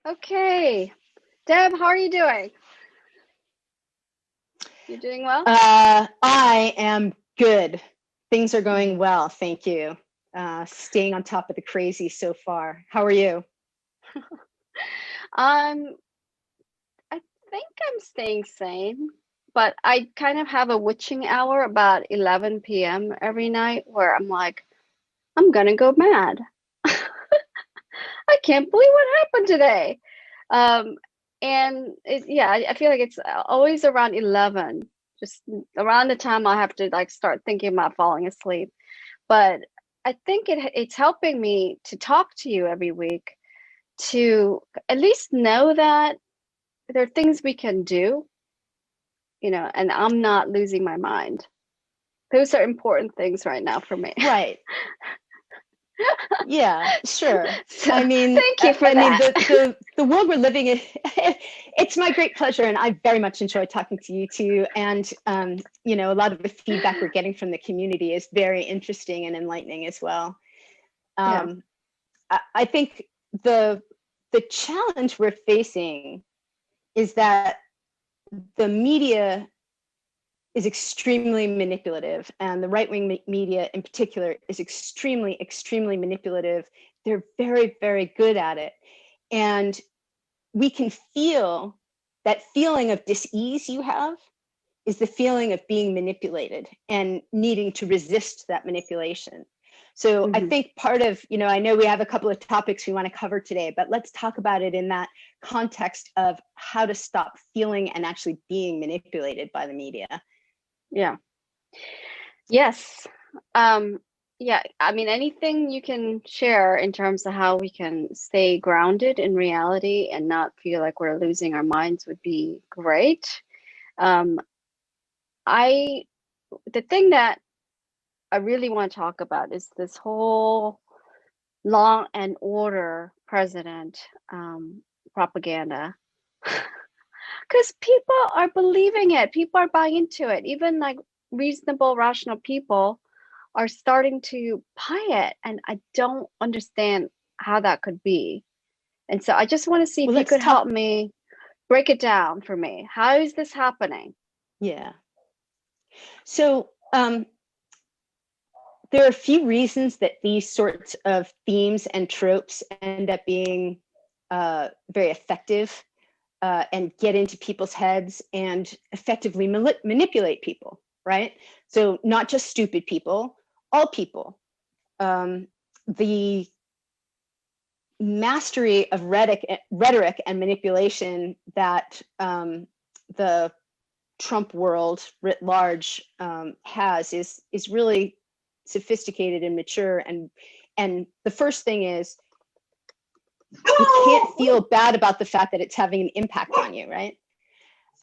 Okay. Deb, how are you doing? You doing well? I am good. Things are going well, thank you. Staying on top of the crazy so far. How are you? Um, I think I'm staying sane, but I kind of have a witching hour about 11 p.m. every night where I'm like, I'm gonna go mad. I can't believe what happened today. Um, yeah, I feel like it's always around 11, just around the time I have to like start thinking about falling asleep. But I think it's helping me to talk to you every week to at least know that there are things we can do, and I'm not losing my mind. Those are important things right now for me. Right. Yeah, sure. So I mean, thank you I, for I mean, that. the world we're living in, it's my great pleasure, and I very much enjoy talking to you too. And a lot of the feedback we're getting from the community is very interesting and enlightening as well. Yeah. Um, I think the the challenge we're facing is that the media is extremely manipulative, and the right-wing media in particular is extremely manipulative. They're very, very good at it. And we can feel that feeling of dis-ease you have is the feeling of being manipulated and needing to resist that manipulation. So I Hmm. think part of, I know we have a couple of topics we want to cover today, but let's talk about it in that context of how to stop feeling and actually being manipulated by the media. Yeah. Yes. Um, yeah, I mean, anything you can share in terms of how we can stay grounded in reality and not feel like we're losing our minds would be great. Um, I, the thing that I really want to talk about is this whole law and order president propaganda. Because people are believing it, people are buying into it. Even like reasonable, rational people are starting to buy it, and I don't understand how that could be. And so I just want to see Well, if you let's could talk. help me break it down for me. How is this happening? Yeah. So there are a few reasons that these sorts of themes and tropes end up being very effective and get into people's heads and effectively manipulate people, right? So not just stupid people, all people. Um, the mastery of rhetoric and manipulation that the Trump world writ large has is really sophisticated and mature. And the first thing is you can't feel bad about the fact that it's having an impact on you, right?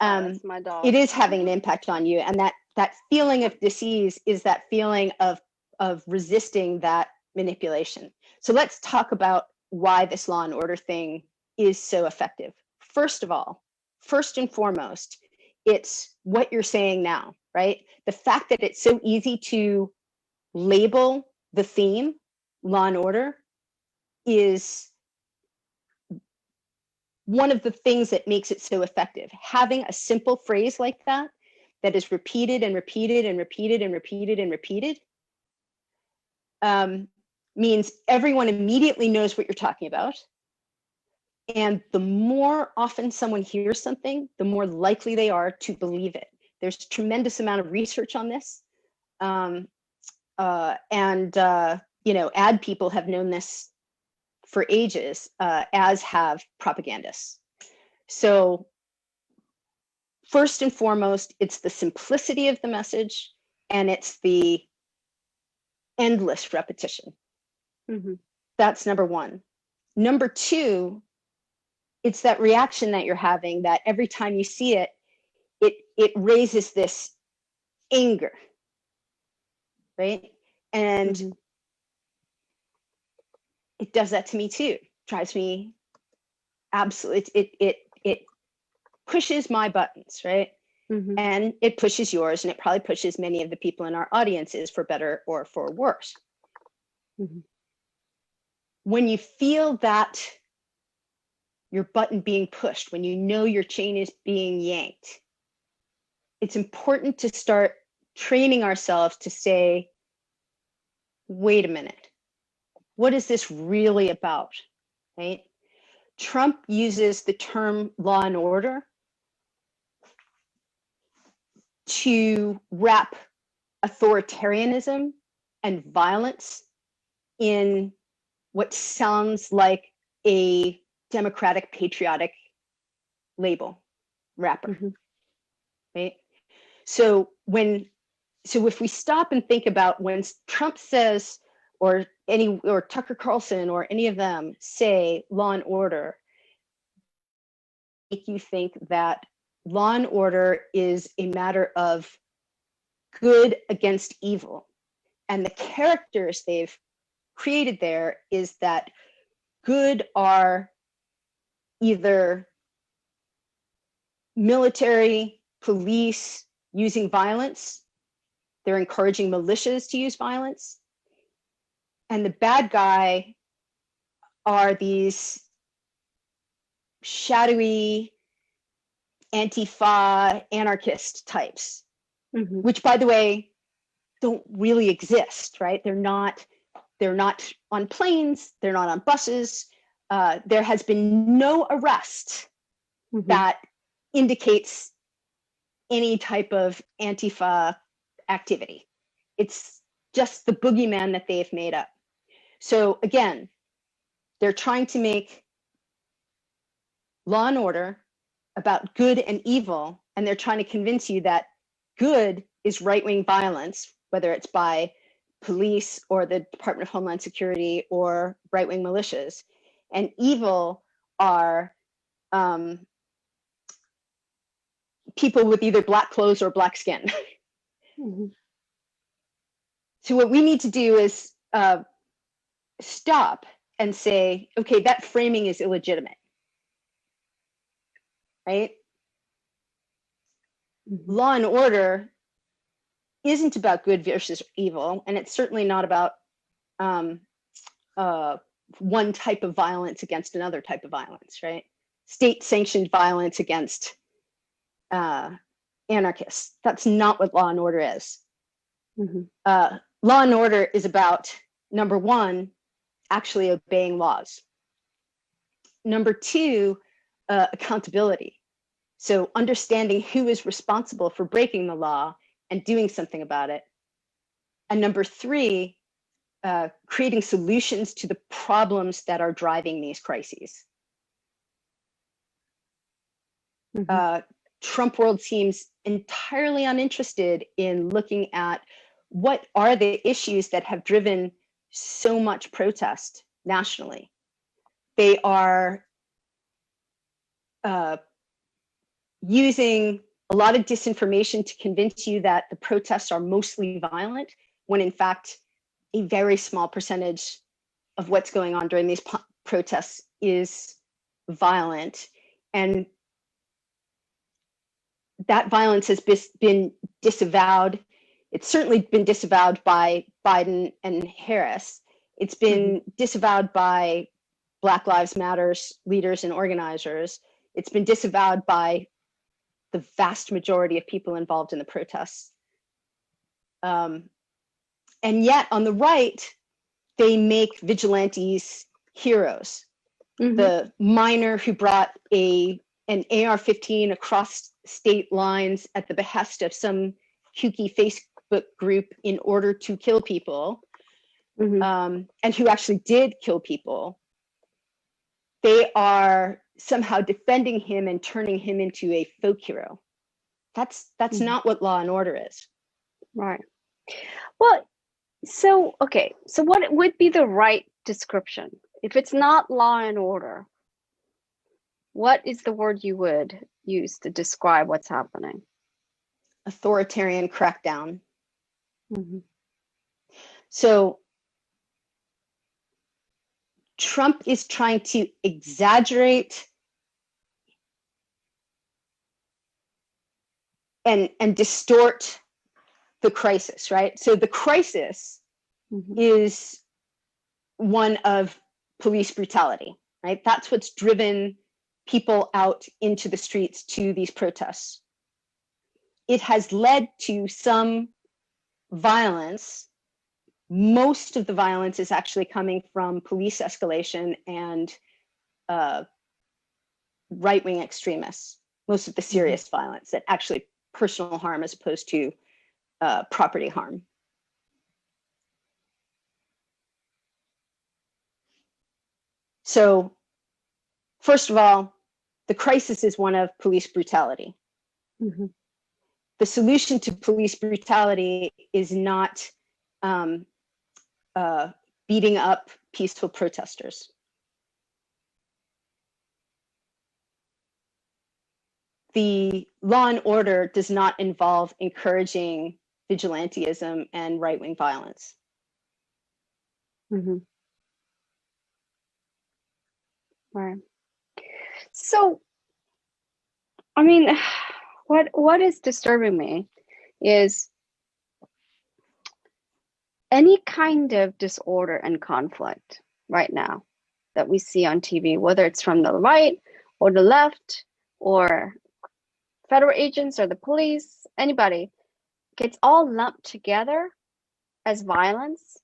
Sorry, that's my dog. It is having an impact on you, and that feeling of dis-ease is that feeling of resisting that manipulation. So let's talk about why this law and order thing is so effective. First of all, first and foremost, it's what you're saying now, right? The fact that it's so easy to label the theme, law and order, is one of the things that makes it so effective. Having a simple phrase like that is repeated and repeated and repeated and repeated and repeated means everyone immediately knows what you're talking about. And the more often someone hears something, the more likely they are to believe it. There's a tremendous amount of research on this. Ad people have known this for ages, as have propagandists. So first and foremost, it's the simplicity of the message, and it's the endless repetition. Mm-hmm. That's number one. Number two, it's that reaction that you're having that every time you see it, it raises this anger, right? And Mm-hmm. it does that to me too. Drives me absolutely. It pushes my buttons, right? Mm-hmm. And it pushes yours, and it probably pushes many of the people in our audiences for better or for worse. Mm-hmm. When you feel that your button being pushed, when you know your chain is being yanked, it's important to start training ourselves to say, wait a minute, what is this really about, right? Trump uses the term law and order to wrap authoritarianism and violence in what sounds like a democratic patriotic label wrapper, right? So if we stop and think about when Trump says, or Tucker Carlson or any of them say law and order, make you think that law and order is a matter of good against evil. And the characters they've created there is that good are either military, police using violence, they're encouraging militias to use violence, and the bad guy are these shadowy Antifa anarchist types, which, by the way, don't really exist, right? They're not on planes, they're not on buses. There has been no arrest that indicates any type of Antifa activity. It's just the boogeyman that they've made up. So again, they're trying to make law and order about good and evil, and they're trying to convince you that good is right-wing violence, whether it's by police or the Department of Homeland Security or right-wing militias, and evil are people with either black clothes or black skin. So what we need to do is stop and say, okay, that framing is illegitimate, right? Law and order isn't about good versus evil, and it's certainly not about one type of violence against another type of violence, right? State-sanctioned violence against anarchists. That's not what law and order is. Law and order is about, number one, actually obeying laws. Number two, accountability. So understanding who is responsible for breaking the law and doing something about it. And number three, creating solutions to the problems that are driving these crises. Trump world seems entirely uninterested in looking at what are the issues that have driven so much protest nationally. They are using a lot of disinformation to convince you that the protests are mostly violent, when in fact, a very small percentage of what's going on during these protests is violent. And that violence has been disavowed. It's certainly been disavowed by Biden and Harris. It's been disavowed by Black Lives Matter leaders and organizers. It's been disavowed by the vast majority of people involved in the protests. And yet on the right, they make vigilantes heroes. The miner who brought an AR-15 across state lines at the behest of some kooky Facebook group in order to kill people, and who actually did kill people, they are somehow defending him and turning him into a folk hero. That's not what law and order is. Right. Well, so, okay, so what would be the right description? If it's not law and order, what is the word you would use to describe what's happening? Authoritarian crackdown. So Trump is trying to exaggerate and distort the crisis, right? So the crisis is one of police brutality, right? That's what's driven people out into the streets to these protests. It has led to some violence. Most of the violence is actually coming from police escalation and right-wing extremists. Most of the serious violence, that actually personal harm as opposed to property harm. So, first of all, the crisis is one of police brutality. Mm-hmm. The solution to police brutality is not beating up peaceful protesters. The law and order does not involve encouraging vigilantism and right-wing violence. Mm-hmm. Right. So, I mean, what is disturbing me is any kind of disorder and conflict right now that we see on TV, whether it's from the right or the left or federal agents or the police, anybody, gets all lumped together as violence,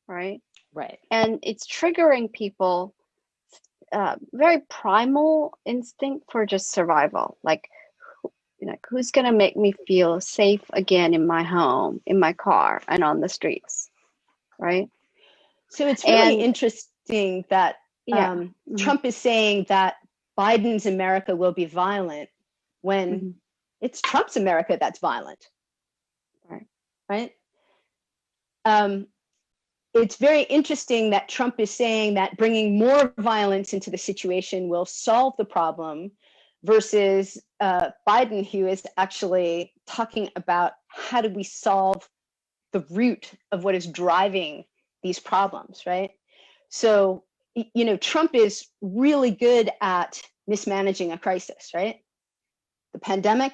right? Right. And it's triggering people very primal instinct for just survival. Like, who's going to make me feel safe again in my home, in my car, and on the streets, right? So it's really interesting that Trump is saying that Biden's America will be violent when it's Trump's America that's violent. Right? It's very interesting that Trump is saying that bringing more violence into the situation will solve the problem, versus Biden, who is actually talking about how do we solve the root of what is driving these problems, right? So, Trump is really good at mismanaging a crisis, right? The pandemic,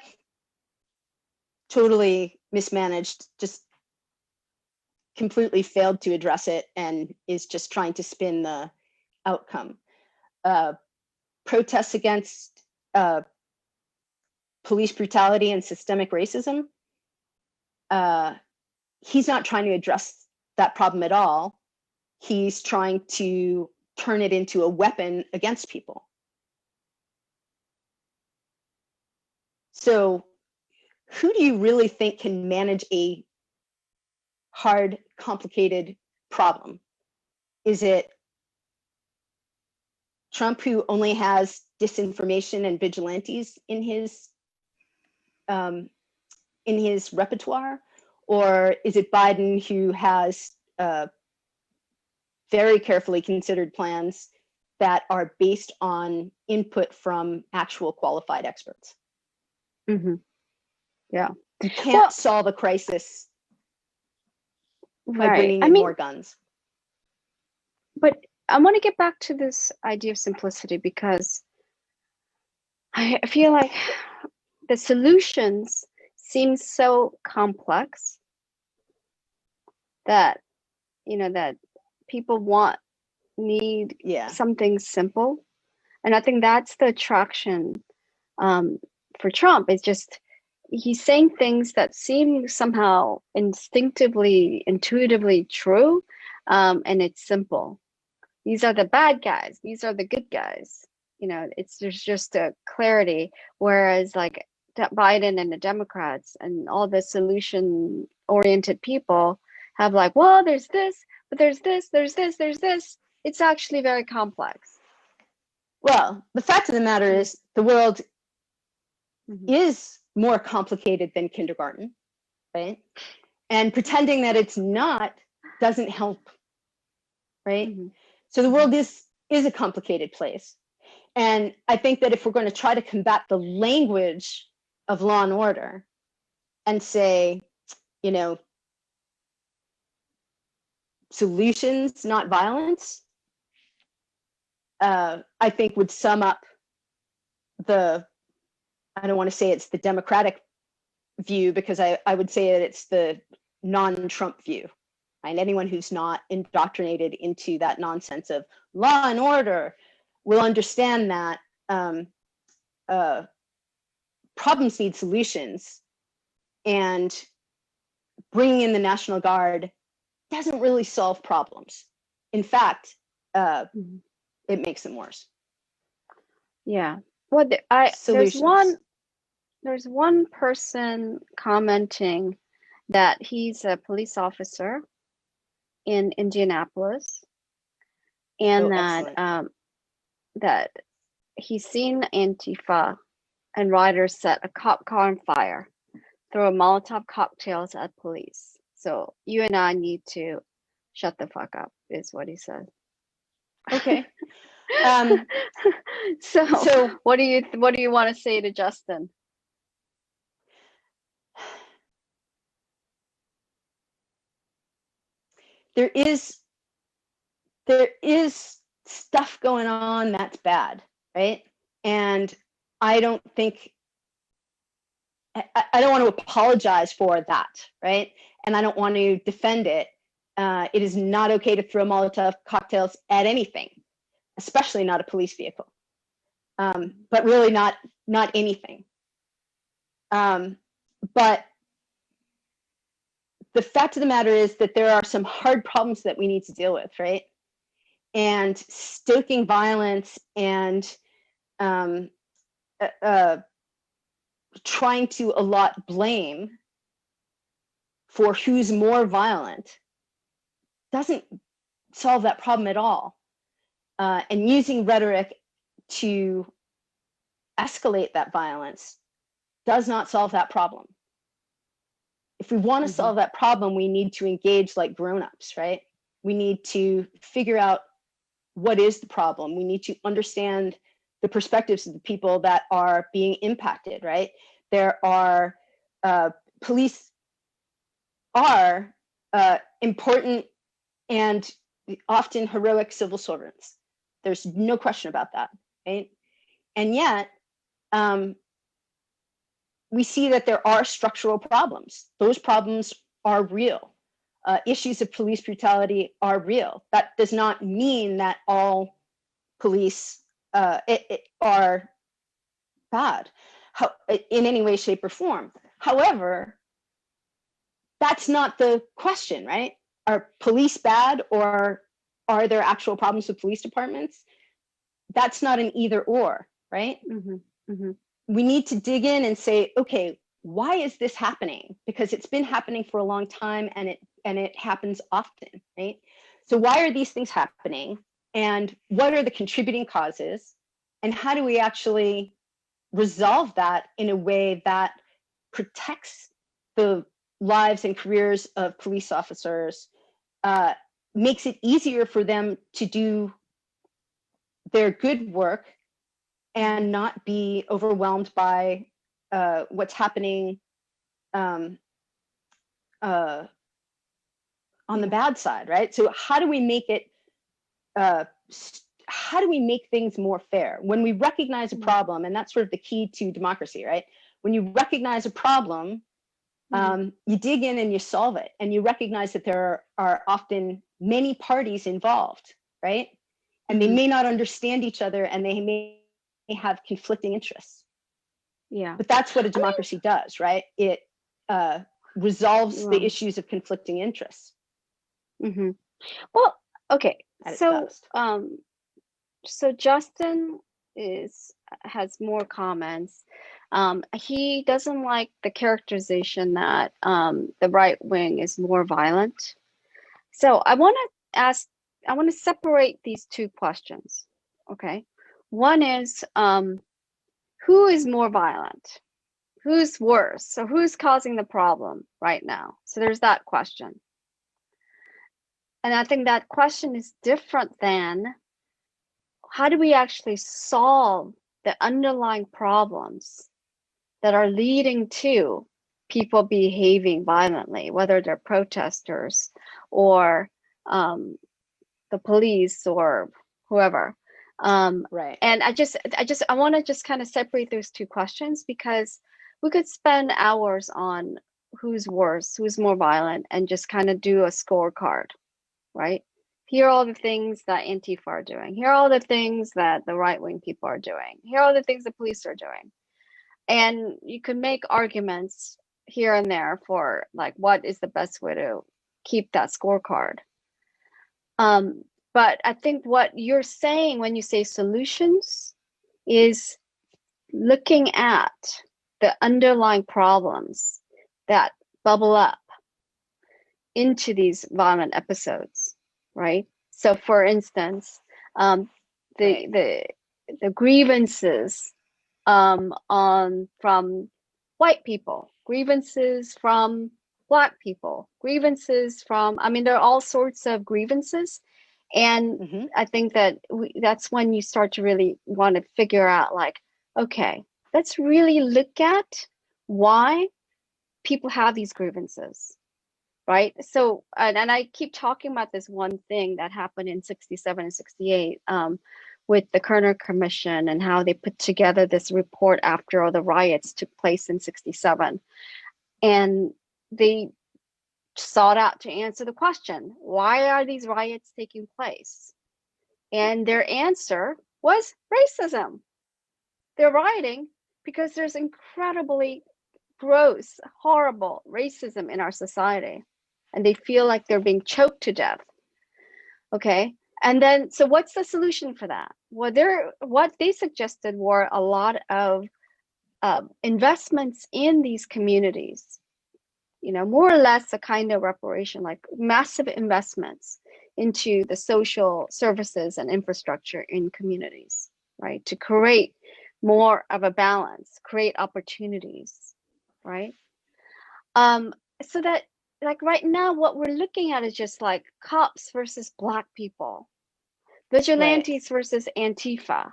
totally mismanaged, just completely failed to address it and is just trying to spin the outcome. Protests against police brutality and systemic racism, he's not trying to address that problem at all. He's trying to turn it into a weapon against people. So who do you really think can manage a hard, complicated problem? Is it Trump, who only has disinformation and vigilantes in his repertoire? Or is it Biden, who has very carefully considered plans that are based on input from actual qualified experts? Mm-hmm. Yeah. You can't solve a crisis by bringing in more guns. But I want to get back to this idea of simplicity, because I feel like the solutions seem so complex that, that people need something simple. And I think that's the attraction for Trump. It's just, he's saying things that seem somehow instinctively, intuitively true, and it's simple. These are the bad guys. These are the good guys. There's just a clarity. Whereas like Biden and the Democrats and all the solution-oriented people have like, well, there's this, but there's this, there's this, there's this. It's actually very complex. Well, the fact of the matter is the world is more complicated than kindergarten, right? And pretending that it's not doesn't help, right? So the world is a complicated place. And I think that if we're going to try to combat the language of law and order and say, solutions, not violence, I think would sum up I don't want to say it's the Democratic view, because I would say that it's the non-Trump view. And anyone who's not indoctrinated into that nonsense of law and order will understand that problems need solutions, and bringing in the National Guard doesn't really solve problems. In fact, it makes them worse. Yeah. Well, Solutions. there's one person commenting that he's a police officer in Indianapolis, and that he's seen Antifa and rioters set a cop car on fire, throw Molotov cocktails at police. So you and I need to shut the fuck up, is what he said. Okay. So what do you want to say to Justin? There is stuff going on that's bad, right? And I don't want to apologize for that, right? And I don't want to defend it. It is not okay to throw Molotov cocktails at anything, especially not a police vehicle, but really not anything. But the fact of the matter is that there are some hard problems that we need to deal with, right? And stoking violence and trying to allot blame for who's more violent doesn't solve that problem at all. And using rhetoric to escalate that violence does not solve that problem. If we want to solve that problem, we need to engage like grown-ups, right? We need to figure out what is the problem. We need to understand the perspectives of the people that are being impacted, right? There are police are important and often heroic civil servants. There's no question about that, right? And yet, we see that there are structural problems. Those problems are real. Issues of police brutality are real. That does not mean that all police are bad in any way, shape, or form. However, that's not the question, right? Are police bad, or are there actual problems with police departments? That's not an either or, right? We need to dig in and say, okay, why is this happening? Because it's been happening for a long time, and it happens often, right? So why are these things happening? And what are the contributing causes? And how do we actually resolve that in a way that protects the lives and careers of police officers, makes it easier for them to do their good work and not be overwhelmed by what's happening on the bad side, right? So how do we make it, how do we make things more fair? When we recognize a problem, and that's sort of the key to democracy, right? When you recognize a problem, you dig in and you solve it, and you recognize that there are often many parties involved, right? And they may not understand each other, and they may have conflicting interests. Yeah. But that's what a democracy does, right? It resolves the issues of conflicting interests. Well, okay. So Justin has more comments. He doesn't like the characterization that the right wing is more violent. So I want to separate these two questions. Okay. One is, who is more violent? Who's worse? So who's causing the problem right now? So there's that question. And I think that question is different than, how do we actually solve the underlying problems that are leading to people behaving violently, whether they're protesters or the police or whoever. Right. And I want to just kind of separate those two questions, because we could spend hours on who's worse, who's more violent, and just kind of do a scorecard, right? Here are all the things that Antifa are doing. Here are all the things that the right-wing people are doing. Here are all the things the police are doing. And you can make arguments here and there for like what is the best way to keep that scorecard. But I think what you're saying when you say solutions is looking at the underlying problems that bubble up into these violent episodes, right? So, for instance, the grievances on from white people, grievances from Black people, grievances from, I mean, there are all sorts of grievances. And I think that that's when you start to really want to figure out, like, okay, let's really look at why people have these grievances, right? So, and I keep talking about this one thing that happened in 67 and 68 with the Kerner Commission and how they put together this report after all the riots took place in 67. And they sought out to answer the question, why are these riots taking place? And their answer was racism. They're rioting because there's incredibly gross, horrible racism in our society. And they feel like they're being choked to death. Okay. And then, so what's the solution for that? Well, what they suggested were a lot of investments in these communities, more or less a kind of reparation, like massive investments into the social services and infrastructure in communities, right? To create more of a balance, create opportunities, right? So that, like, right now, what we're looking at is just like cops versus Black people, vigilantes versus Antifa.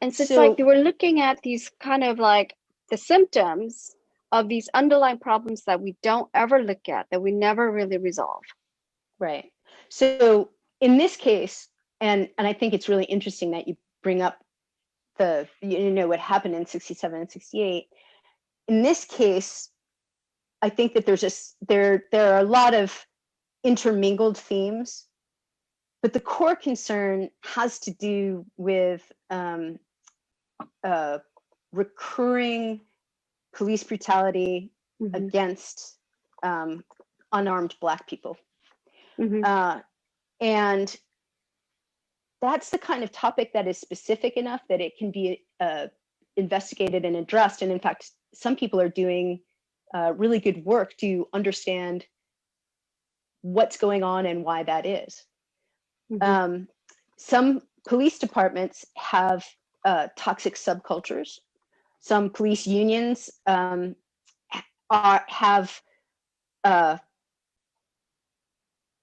And so it's like we're looking at these kind of like the symptoms of these underlying problems that we don't ever look at, that we never really resolve. Right. So in this case, and I think it's really interesting that you bring up what happened in 67 and 68. In this case, I think that there are a lot of intermingled themes, but the core concern has to do with recurring police brutality against unarmed Black people. And that's the kind of topic that is specific enough that it can be investigated and addressed. And in fact, some people are doing really good work to understand what's going on and why that is. Some police departments have toxic subcultures. Some police unions have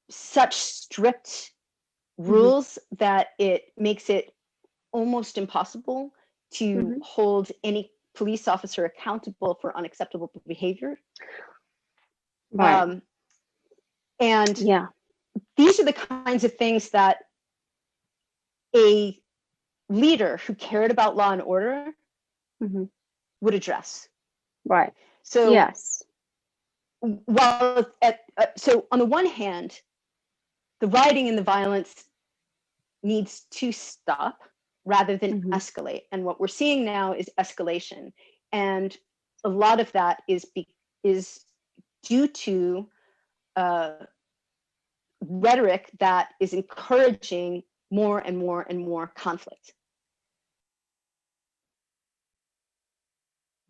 such strict rules that it makes it almost impossible to hold any police officer accountable for unacceptable behavior. Right. And these are the kinds of things that a leader who cared about law and order would address. Right. So yes. So on the one hand, the rioting and the violence needs to stop rather than escalate. And what we're seeing now is escalation. And a lot of that is due to rhetoric that is encouraging more and more and more conflict.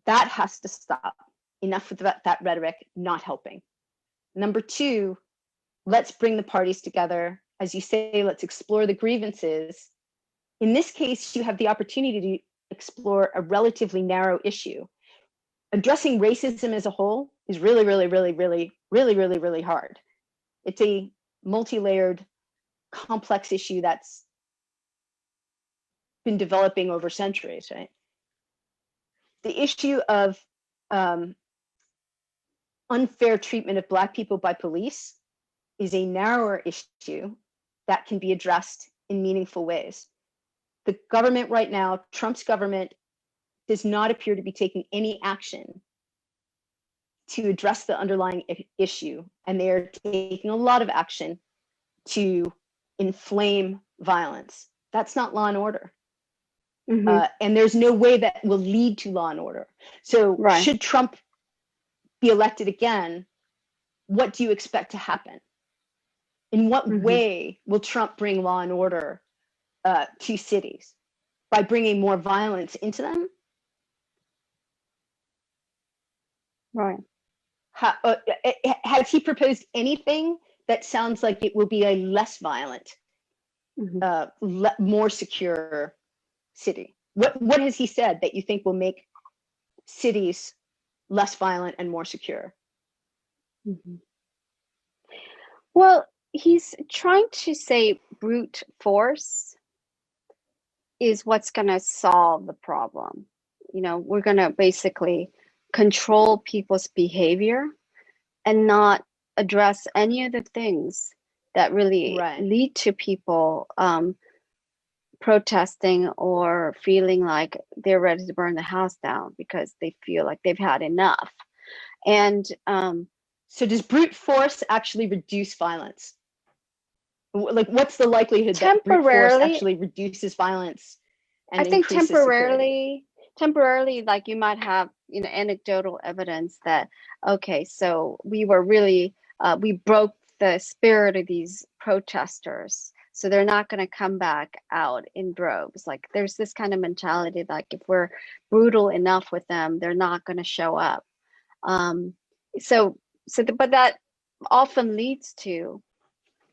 That has to stop. Enough with that rhetoric not helping. Number two, let's bring the parties together. As you say, let's explore the grievances. In this case, you have the opportunity to explore a relatively narrow issue. Addressing racism as a whole is really, really, really, really, really, really, really hard. It's a multi-layered, complex issue that's been developing over centuries, right? The issue of unfair treatment of Black people by police is a narrower issue that can be addressed in meaningful ways. The government right now, Trump's government, does not appear to be taking any action to address the underlying issue. And they are taking a lot of action to inflame violence. That's not law and order. Mm-hmm. And there's no way that will lead to law and order. So Right. should Trump be elected again, what do you expect to happen? In what Mm-hmm. way will Trump bring law and order to cities? By bringing more violence into them? Right. Has he proposed anything that sounds like it will be a less violent, Mm-hmm. more secure city? What has he said that you think will make cities less violent and more secure? Mm-hmm. Well, he's trying to say brute force is what's going to solve the problem. You know, we're going to basically control people's behavior and not address any of the things that really Right. lead to people protesting or feeling like they're ready to burn the house down because they feel like they've had enough. And so does brute force actually reduce violence? Like, what's the likelihood that brute force temporarily, actually reduces violence I and think increases security? temporarily, like you might have, you know, anecdotal evidence that, okay, so we were really, we broke the spirit of these protesters. So they're not going to come back out in droves. Like there's this kind of mentality, like if we're brutal enough with them, they're not going to show up. Um, so, but that often leads to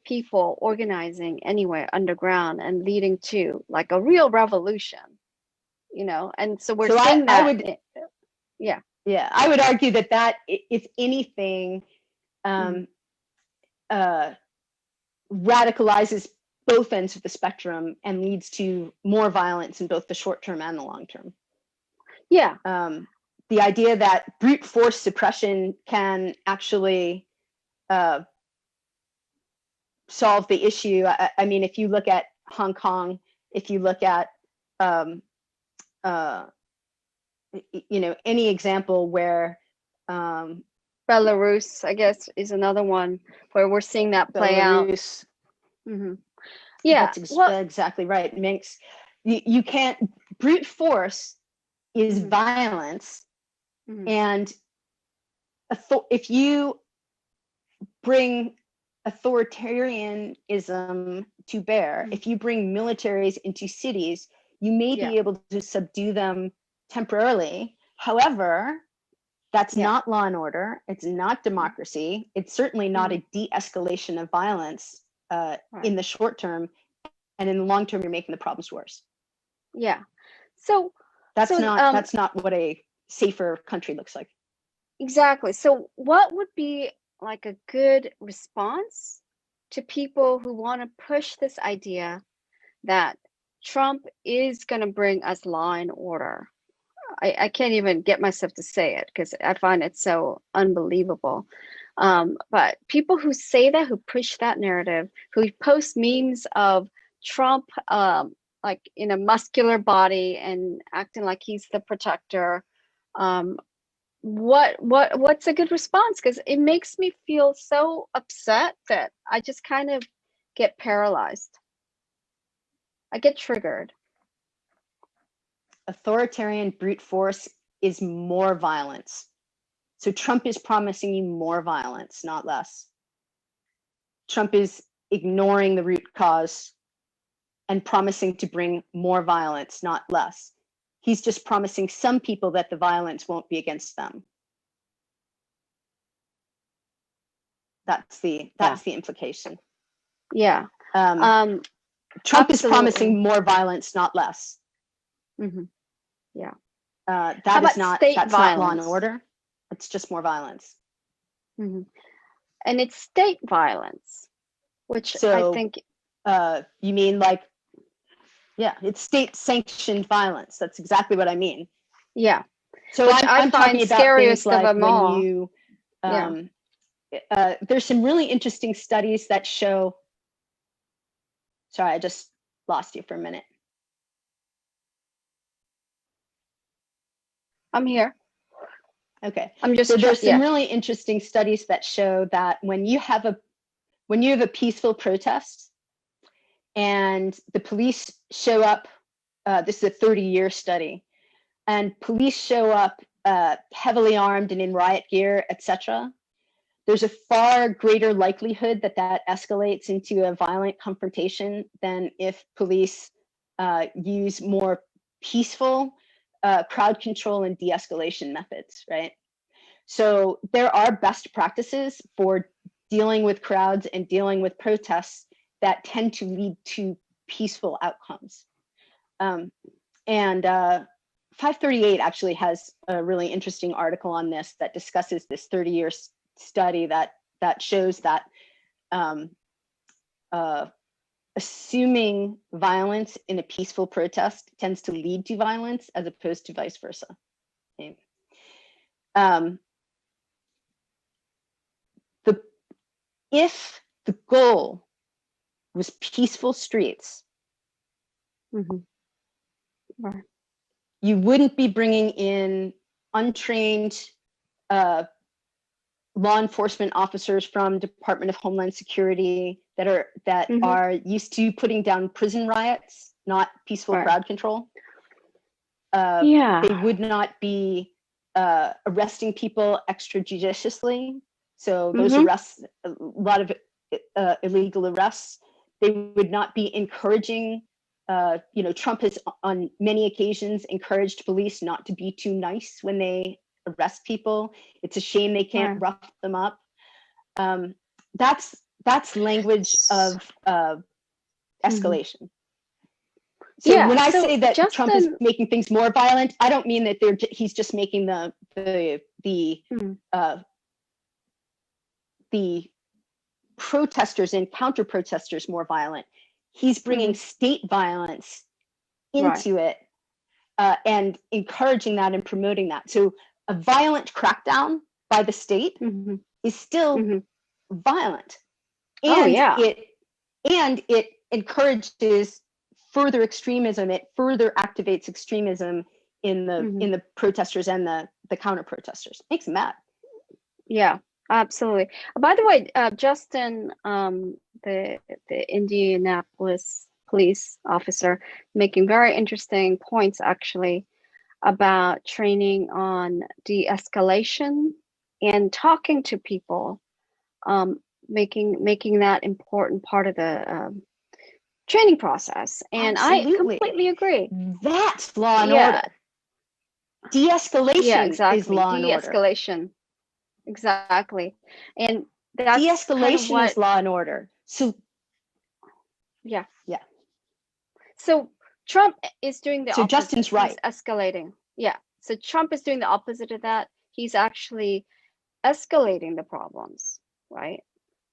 people organizing anywhere underground and leading to like a real revolution, you know. And so we're So seeing I that. would, Yeah. yeah, I would argue that if anything, Mm-hmm. uh, radicalizes both ends of the spectrum and leads to more violence in both the short term and the long term. Yeah. The idea that brute force suppression can actually solve the issue. I mean, if you look at Hong Kong, if you look at uh, any example where Belarus, I guess, is another one where we're seeing that play out. Belarus, Mm-hmm. Yeah. that's Well. exactly right. Minx, you can't, brute force is Mm-hmm. violence, Mm-hmm. and if you bring authoritarianism to bear, Mm-hmm. if you bring militaries into cities, you may Yeah. be able to subdue them temporarily. However, that's Yeah. not law and order. It's not democracy. It's certainly not Mm-hmm. a de-escalation of violence Right. in the short term. And in the long term, you're making the problems worse. Yeah. So, That's so not what a safer country looks like. exactly. So, what would be like a good response to people who want to push this idea that Trump is going to bring us law and order? I can't even get myself to say it because I find it so unbelievable. But people who say that, who push that narrative, who post memes of Trump like in a muscular body and acting like he's the protector, um, what's a good response? Because it makes me feel so upset that I just kind of get paralyzed. I get triggered. Authoritarian brute force is more violence. So Trump is promising you more violence, not less. Trump is ignoring the root cause and promising to bring more violence, not less. He's just promising some people that the violence won't be against them. That's the Yeah. implication. Yeah. Trump is Absolutely. promising more violence, not less. Mm-hmm. Yeah. How That's about state not law and violence? order. It's just more violence. Mm-hmm. And it's state violence, which I So think, you mean like, yeah, it's state sanctioned violence. That's exactly what I mean. yeah, So which I I'm find talking about things scariest of like them when all. you, Yeah. there's some really interesting studies that show, sorry, I just lost you for a minute. I'm here. Okay. I'm just So there's some yeah. really interesting studies that show that when you have a peaceful protest, and the police show up. This is a 30-year study, and police show up heavily armed and in riot gear, etc. There's a far greater likelihood that that escalates into a violent confrontation than if police use more peaceful crowd control and de-escalation methods, right? So there are best practices for dealing with crowds and dealing with protests that tend to lead to peaceful outcomes. And 538 actually has a really interesting article on this that discusses this 30-year study that shows that assuming violence in a peaceful protest tends to lead to violence as opposed to vice versa. Okay. If the goal was peaceful streets, Right. you wouldn't be bringing in untrained law enforcement officers from Department of Homeland Security that are used to putting down prison riots, not peaceful crowd control. They would not be arresting people extrajudiciously. So those arrests, a lot of illegal arrests. They would not be encouraging. Trump has on many occasions encouraged police not to be too nice when they arrest people. It's a shame they can't rough them up. That's language of escalation. So when I say that Trump is making things more violent, I don't mean that he's just making the protesters and counter protesters more violent. He's bringing state violence into it and encouraging that and promoting that. So a violent crackdown by the state is still violent, and it encourages further extremism. It further activates extremism in the protesters and the counter protesters. Makes them mad. Yeah, absolutely. By the way, Justin, the Indianapolis police officer, making very interesting points actually about training on de-escalation and talking to people, making that important part of the training process. And Absolutely. I completely agree. That's law and order. De-escalation is law and order. De-escalation. Exactly. And that's de-escalation kind of is law and order. So yeah. So Trump is doing the opposite. Justin's right. He's escalating. Yeah. So Trump is doing the opposite of that. He's actually escalating the problems, right?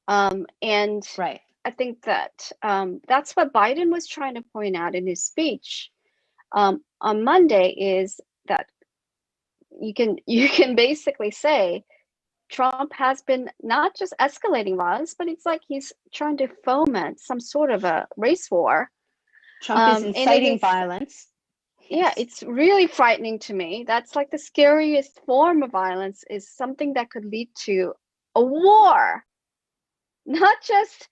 And I think that that's what Biden was trying to point out in his speech on Monday, is that you can basically say Trump has been not just escalating violence, but it's like he's trying to foment some sort of a race war. Trump is inciting violence. Yeah, it's really frightening to me. That's like the scariest form of violence, is something that could lead to a war, not just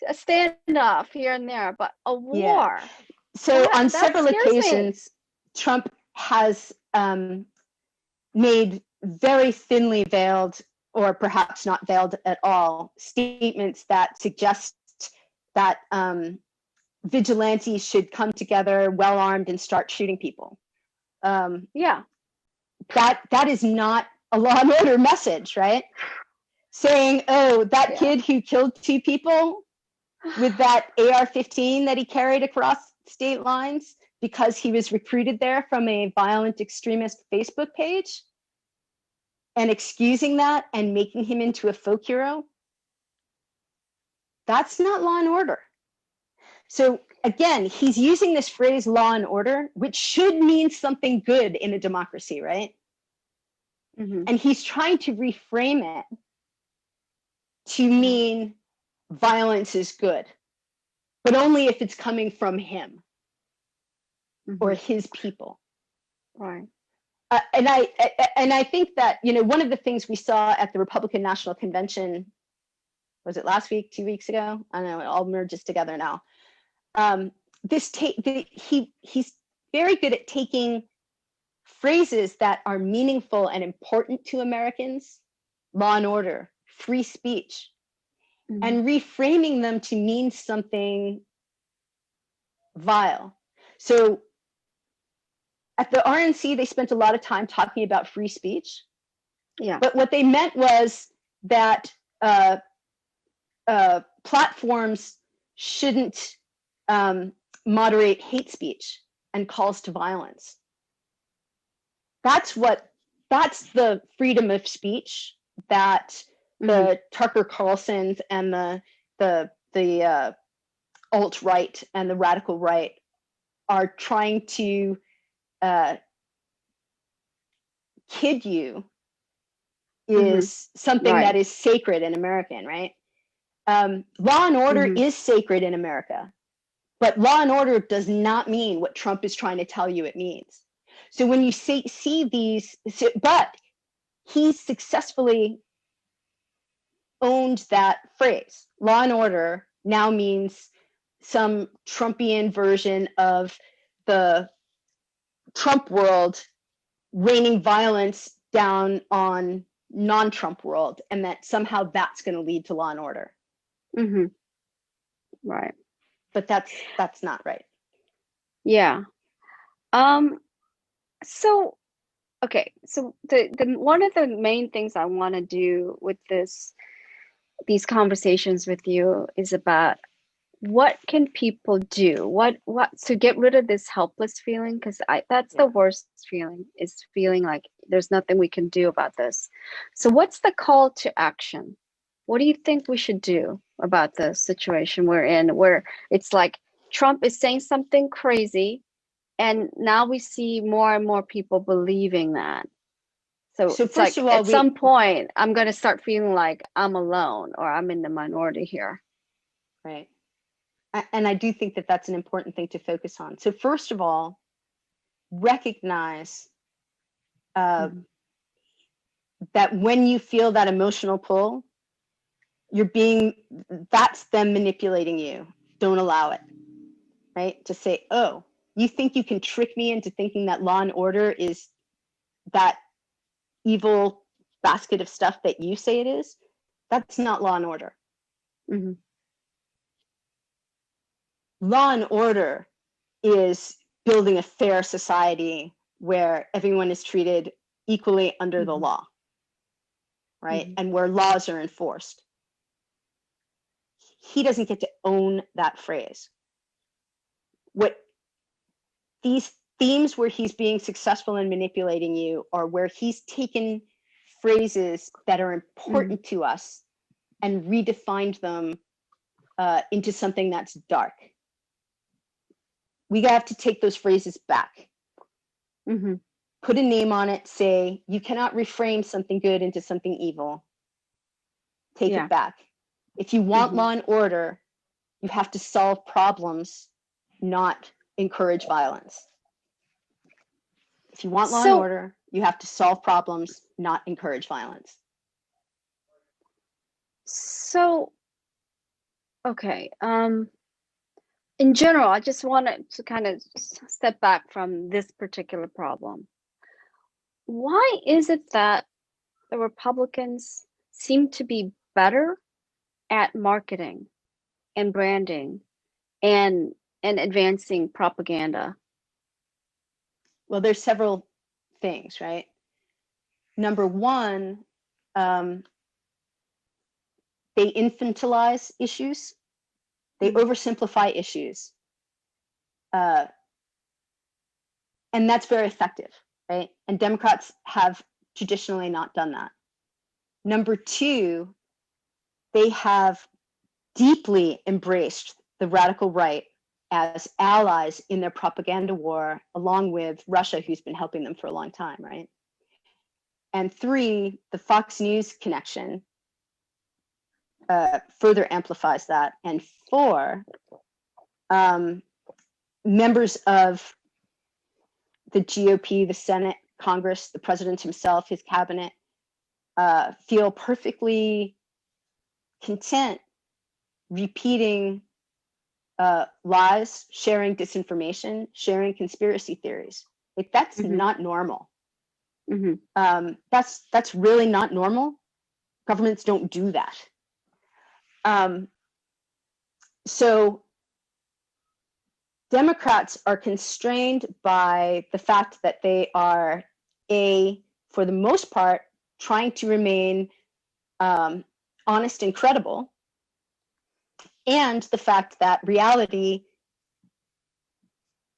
a standoff here and there, but a war. So on several occasions, Trump has made very thinly veiled, or perhaps not veiled at all, statements that suggest that vigilantes should come together well armed and start shooting people. That is not a law and order message, right? Saying, oh, that kid who killed 2 people with that AR-15 that he carried across state lines because he was recruited there from a violent extremist Facebook page, and excusing that and making him into a folk hero, that's not law and order. So again, he's using this phrase law and order, which should mean something good in a democracy, right? And he's trying to reframe it to mean violence is good, but only if it's coming from him or his people. Right. And I think that, one of the things we saw at the Republican National Convention, was it last week, 2 weeks ago? I don't know, it all merges together now. He's very good at taking phrases that are meaningful and important to Americans, law and order, free speech, and reframing them to mean something vile. So at the RNC, they spent a lot of time talking about free speech. Yeah. But what they meant was that platforms shouldn't moderate hate speech and calls to violence. That's the freedom of speech that the Tucker Carlsons and the alt-right and the radical right are trying to kid you is something Right. that is sacred in American, right? Law and order is sacred in America, but law and order does not mean what Trump is trying to tell you it means. So when you see these, but he's successfully owned that phrase. Law and order now means some Trumpian version of the Trump world raining violence down on non-Trump world, and that somehow that's going to lead to law and order. Right. But that's not right. Yeah. So okay, so the one of the main things I want to do with these conversations with you is about what can people do? What to get rid of this helpless feeling? Because that's the worst feeling, is feeling like there's nothing we can do about this. So what's the call to action? What do you think we should do about the situation we're in, where it's like Trump is saying something crazy, and now we see more and more people believing that. So it's first like of all, at some point, I'm going to start feeling like I'm alone or I'm in the minority here. Right. And I do think that that's an important thing to focus on. So first of all, recognize that when you feel that emotional pull, that's them manipulating you. Don't allow it, right? To say, oh, you think you can trick me into thinking that law and order is that evil basket of stuff that you say it is? That's not law and order. Law and order is building a fair society where everyone is treated equally under the law, right? And where laws are enforced. He doesn't get to own that phrase. What these themes where he's being successful in manipulating you are where he's taken phrases that are important to us and redefined them into something that's dark. We have to take those phrases back. Put a name on it, say, you cannot reframe something good into something evil. Take it back. If you want law and order, you have to solve problems, not encourage violence. If you want law and order, you have to solve problems, not encourage violence. So, okay. In general, I just wanted to kind of step back from this particular problem. Why is it that the Republicans seem to be better at marketing and branding and advancing propaganda? Well, there's several things, right? Number one, they infantilize issues. They oversimplify issues. And that's very effective, right? And Democrats have traditionally not done that. Number two, they have deeply embraced the radical right as allies in their propaganda war, along with Russia, who's been helping them for a long time, right? And three, the Fox News connection further amplifies that. And four, members of the GOP, the Senate, Congress, the president himself, his cabinet, feel perfectly content repeating lies, sharing disinformation, sharing conspiracy theories. Like, that's Mm-hmm. not normal. Mm-hmm. That's really not normal. Governments don't do that. So Democrats are constrained by the fact that they are, for the most part, trying to remain honest and credible, and the fact that reality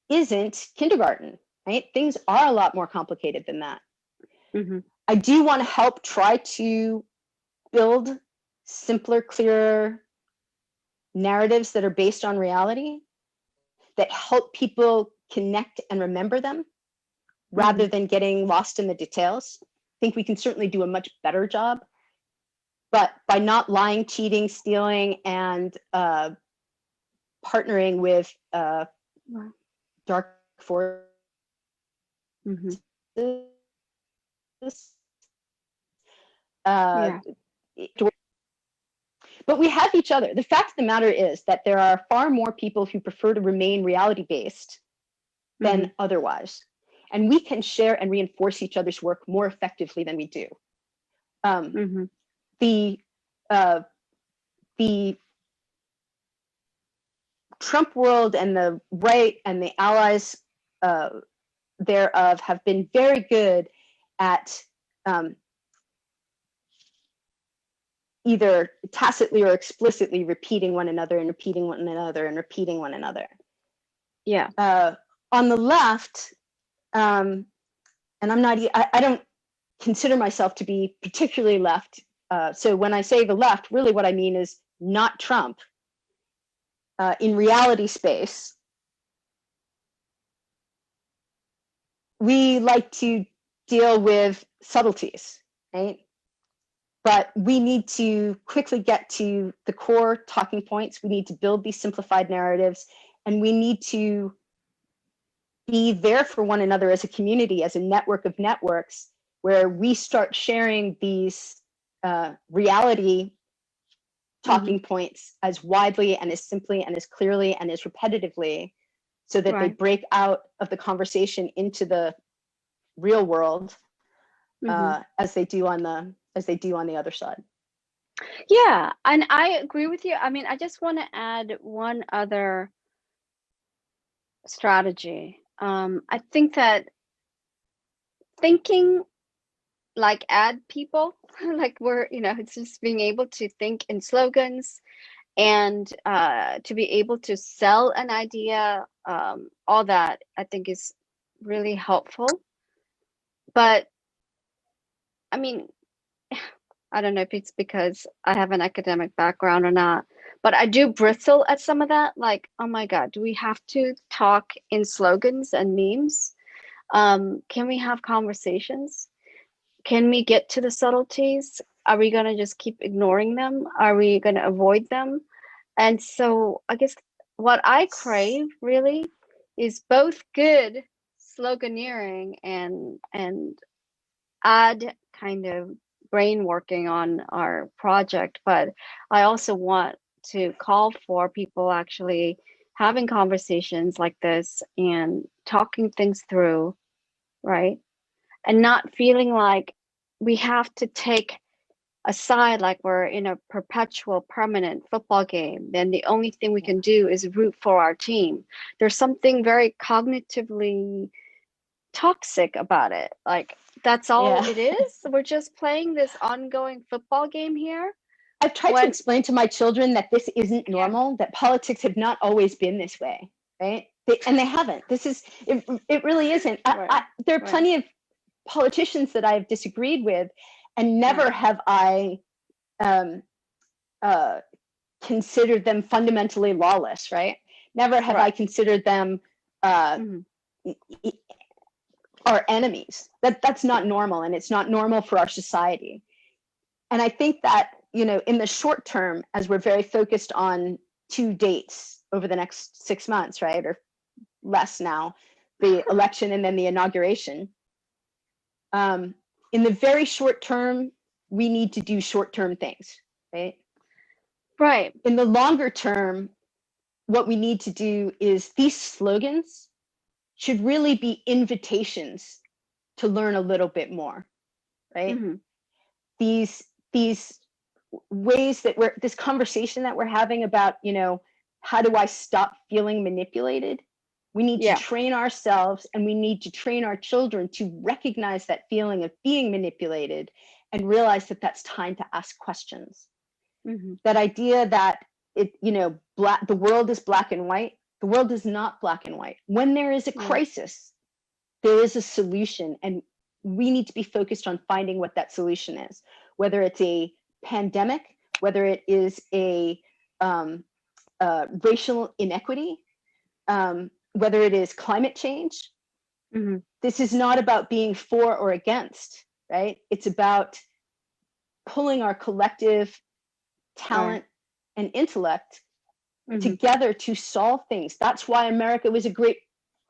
isn't kindergarten, right? Things are a lot more complicated than that. Mm-hmm. I do want to help try to build simpler, clearer narratives that are based on reality, that help people connect and remember them rather than getting lost in the details. I think we can certainly do a much better job, but by not lying, cheating, stealing, and partnering with dark forces, Mm-hmm. uh, Yeah. but we have each other. The fact of the matter is that there are far more people who prefer to remain reality-based Mm-hmm. than otherwise. And we can share and reinforce each other's work more effectively than we do. Mm-hmm. The the Trump world and the right and the allies thereof have been very good at either tacitly or explicitly repeating one another and repeating one another and repeating one another. Yeah. On the left, and I don't consider myself to be particularly left. So when I say the left, really what I mean is not Trump. In reality space, we like to deal with subtleties, right? But we need to quickly get to the core talking points. We need to build these simplified narratives, and we need to be there for one another as a community, as a network of networks, where we start sharing these reality talking points as widely and as simply and as clearly and as repetitively, so that they Right. break out of the conversation into the real world, as they do on the other side. Yeah, and I agree with you. I mean, I just want to add one other strategy. I think that thinking like ad people, like it's just being able to think in slogans and to be able to sell an idea, all that I think is really helpful. But I mean, I don't know if it's because I have an academic background or not, but I do bristle at some of that. Like, oh my God, do we have to talk in slogans and memes? Can we have conversations? Can we get to the subtleties? Are we going to just keep ignoring them? Are we going to avoid them? And so I guess what I crave really is both good sloganeering and add kind of brain working on our project, but I also want to call for people actually having conversations like this and talking things through, right? And not feeling like we have to take a side like we're in a perpetual permanent football game. Then the only thing we can do is root for our team. There's something very cognitively toxic about it. Like, that's all Yeah. it is. We're just playing this ongoing football game here. I've tried to explain to my children that this isn't normal, that politics have not always been this way, right? And they haven't. It really isn't. There are plenty of politicians that I've disagreed with, and never have I considered them fundamentally lawless, right? Never have I considered them our enemies. That's not normal, and it's not normal for our society. And I think that, in the short term, as we're very focused on 2 dates over the next 6 months, right, or less now, the election and then the inauguration, in the very short term, we need to do short-term things, right? Right. In the longer term, what we need to do is these slogans should really be invitations to learn a little bit more, right? Mm-hmm. These ways that this conversation that we're having about, how do I stop feeling manipulated? We need to Yeah. train ourselves, and we need to train our children to recognize that feeling of being manipulated and realize that that's time to ask questions. Mm-hmm. That idea that the world is black and white. The world is not black and white. When there is a Yeah. crisis, there is a solution, and we need to be focused on finding what that solution is, whether it's a pandemic, whether it is a racial inequity, whether it is climate change. Mm-hmm. This is not about being for or against, right? It's about pulling our collective talent and intellect together to solve things. That's why America was a great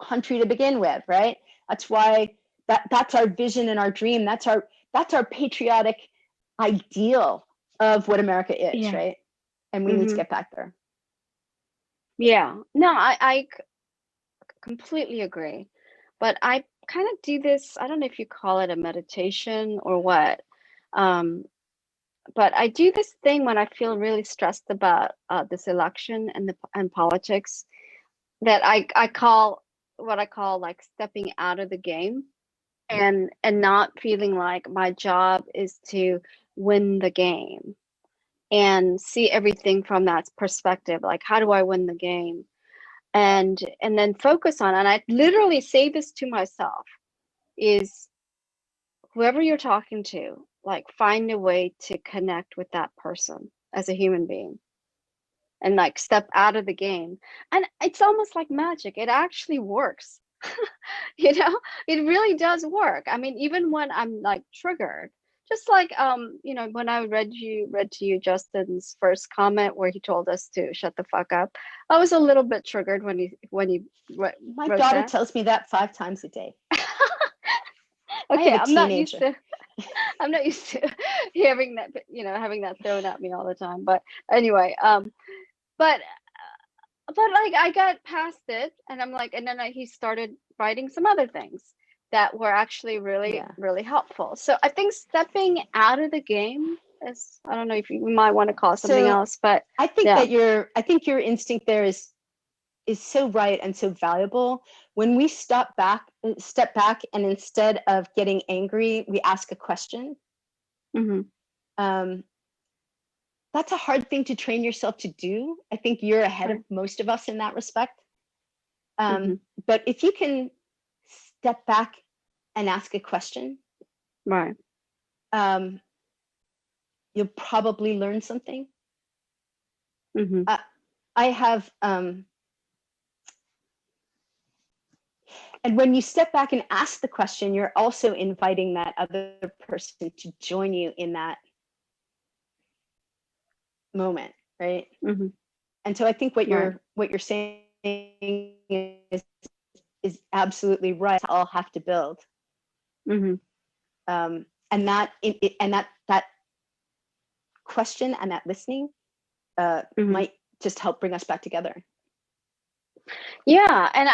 country to begin with, right? That's why that's our vision and our dream. That's our patriotic ideal of what America is, Yeah. right? And we need to get back there. Yeah. No, I completely agree. But I kind of do this, I don't know if you call it a meditation or what. But I do this thing when I feel really stressed about this election and politics, that I call what I call like stepping out of the game, and not feeling like my job is to win the game, and see everything from that perspective, like how do I win the game, and then focus on, and I literally say this to myself, is whoever you're talking to, like find a way to connect with that person as a human being, and like step out of the game. And it's almost like magic. It actually works. You know, it really does work. I mean, even when I'm like triggered, just like when I read to you Justin's first comment where he told us to shut the fuck up. I was a little bit triggered when he My wrote daughter that. tells me that 5 times a day. I Okay, have a teenager. I'm not used to hearing that, having that thrown at me all the time. But anyway, but like I got past it, and I'm like, and then he started writing some other things that were actually really, Yeah. really helpful. So I think stepping out of the game is, I don't know if you might want to call it something So else, but I think yeah. I think your instinct there is so right and so valuable. When we step back, and instead of getting angry, we ask a question. Mm-hmm. That's a hard thing to train yourself to do. I think you're ahead Right. of most of us in that respect. Mm-hmm. But if you can step back and ask a question, Right. you'll probably learn something. Mm-hmm. I have, and when you step back and ask the question, you're also inviting that other person to join you in that moment, right? Mm-hmm. And so I think what Right. you're saying is absolutely right. All have to build, Mm-hmm. and that question and that listening Mm-hmm. might just help bring us back together. Yeah, and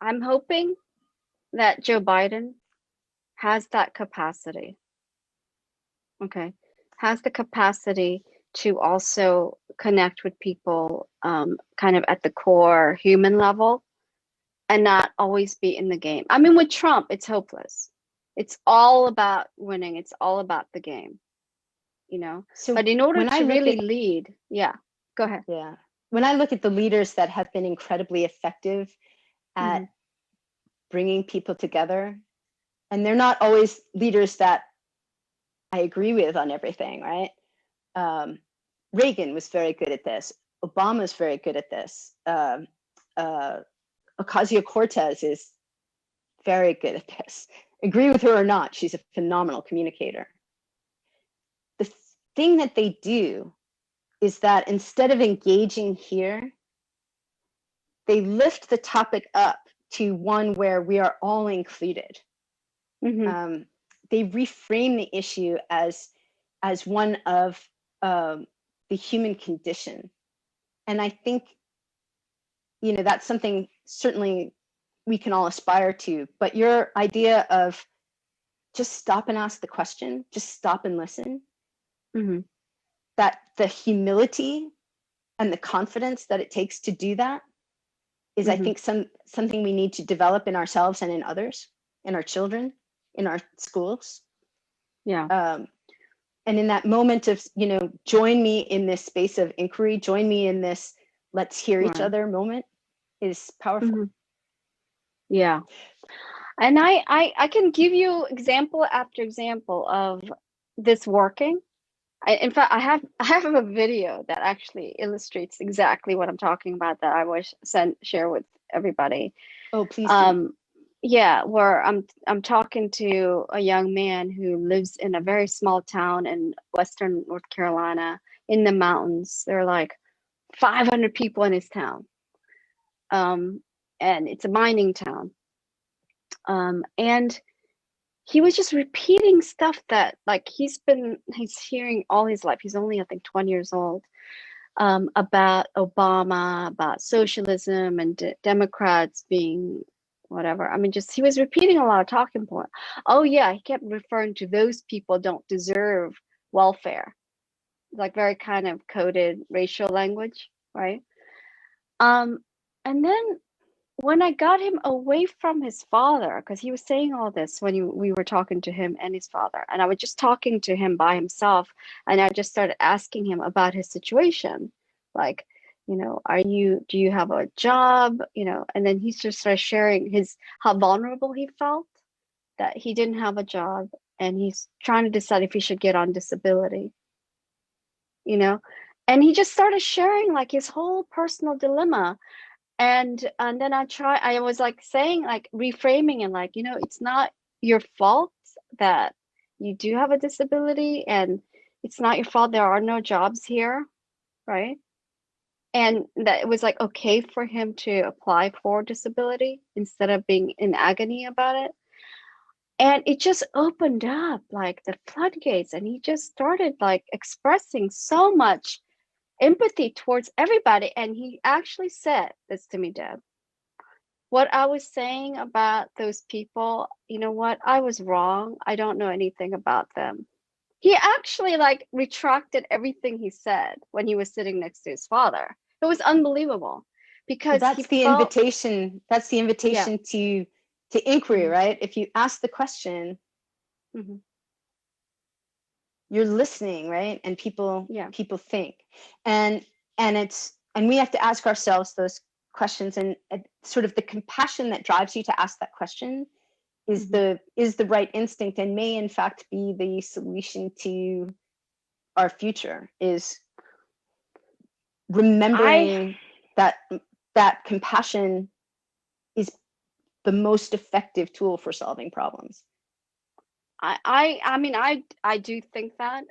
I'm hoping that Joe Biden has that capacity. Okay. Has the capacity to also connect with people, kind of at the core human level, and not always be in the game. I mean, with Trump, it's hopeless. It's all about winning. It's all about the game. So But in order when I to look really at lead, yeah, go ahead. yeah, when I look at the leaders that have been incredibly effective at Mm-hmm. bringing people together, and they're not always leaders that I agree with on everything, right? Reagan was very good at this. Obama's very good at this. Ocasio-Cortez is very good at this. Agree with her or not, she's a phenomenal communicator. The thing that they do is that instead of engaging here, they lift the topic up to one where we are all included. Mm-hmm. They reframe the issue as one of the human condition. And I think that's something certainly we can all aspire to. But your idea of just stop and ask the question, just stop and listen, Mm-hmm. that the humility and the confidence that it takes to do that is, I Mm-hmm. think, something we need to develop in ourselves and in others, in our children, in our schools. Yeah. And in that moment of, join me in this space of inquiry, join me in this let's hear each Right. other moment is powerful. Mm-hmm. Yeah. And I can give you example after example of this working. In fact, I have a video that actually illustrates exactly what I'm talking about that I wish share with everybody. Oh, please do. Um, yeah, where I'm talking to a young man who lives in a very small town in Western North Carolina in the mountains. There are like 500 people in his town. Um, and it's a mining town. And he was just repeating stuff that like he's hearing all his life. He's only, I think, 20 years old, about Obama, about socialism and Democrats being whatever. I mean, just he was repeating a lot of talking points. Oh yeah, he kept referring to those people don't deserve welfare, like very kind of coded racial language, right? Um, and then when I got him away from his father, because he was saying all this when we were talking to him and his father, and I was just talking to him by himself, and I just started asking him about his situation, like, do you have a job, and then he just started sharing how vulnerable he felt, that he didn't have a job, and he's trying to decide if he should get on disability, you know, and he just started sharing like his whole personal dilemma. And then I was like saying, like reframing and like, it's not your fault that you do have a disability, and it's not your fault there are no jobs here, right? And that it was like okay for him to apply for disability instead of being in agony about it. And it just opened up like the floodgates, and he just started like expressing so much empathy towards everybody. And he actually said this to me, Deb. What I was saying about those people, you know what? I was wrong. I don't know anything about them. He actually like retracted everything he said when he was sitting next to his father. It was unbelievable Well, because he that's the felt, invitation. That's the yeah. invitation to inquiry, Hmm. right? If you ask the question, Hmm. you're listening, right? And people Yeah. think, and and we have to ask ourselves those questions, and sort of the compassion that drives you to ask that question is Hmm. the right instinct, and may in fact be the solution to our future, is I remembering that compassion is the most effective tool for solving problems. I mean I do think that,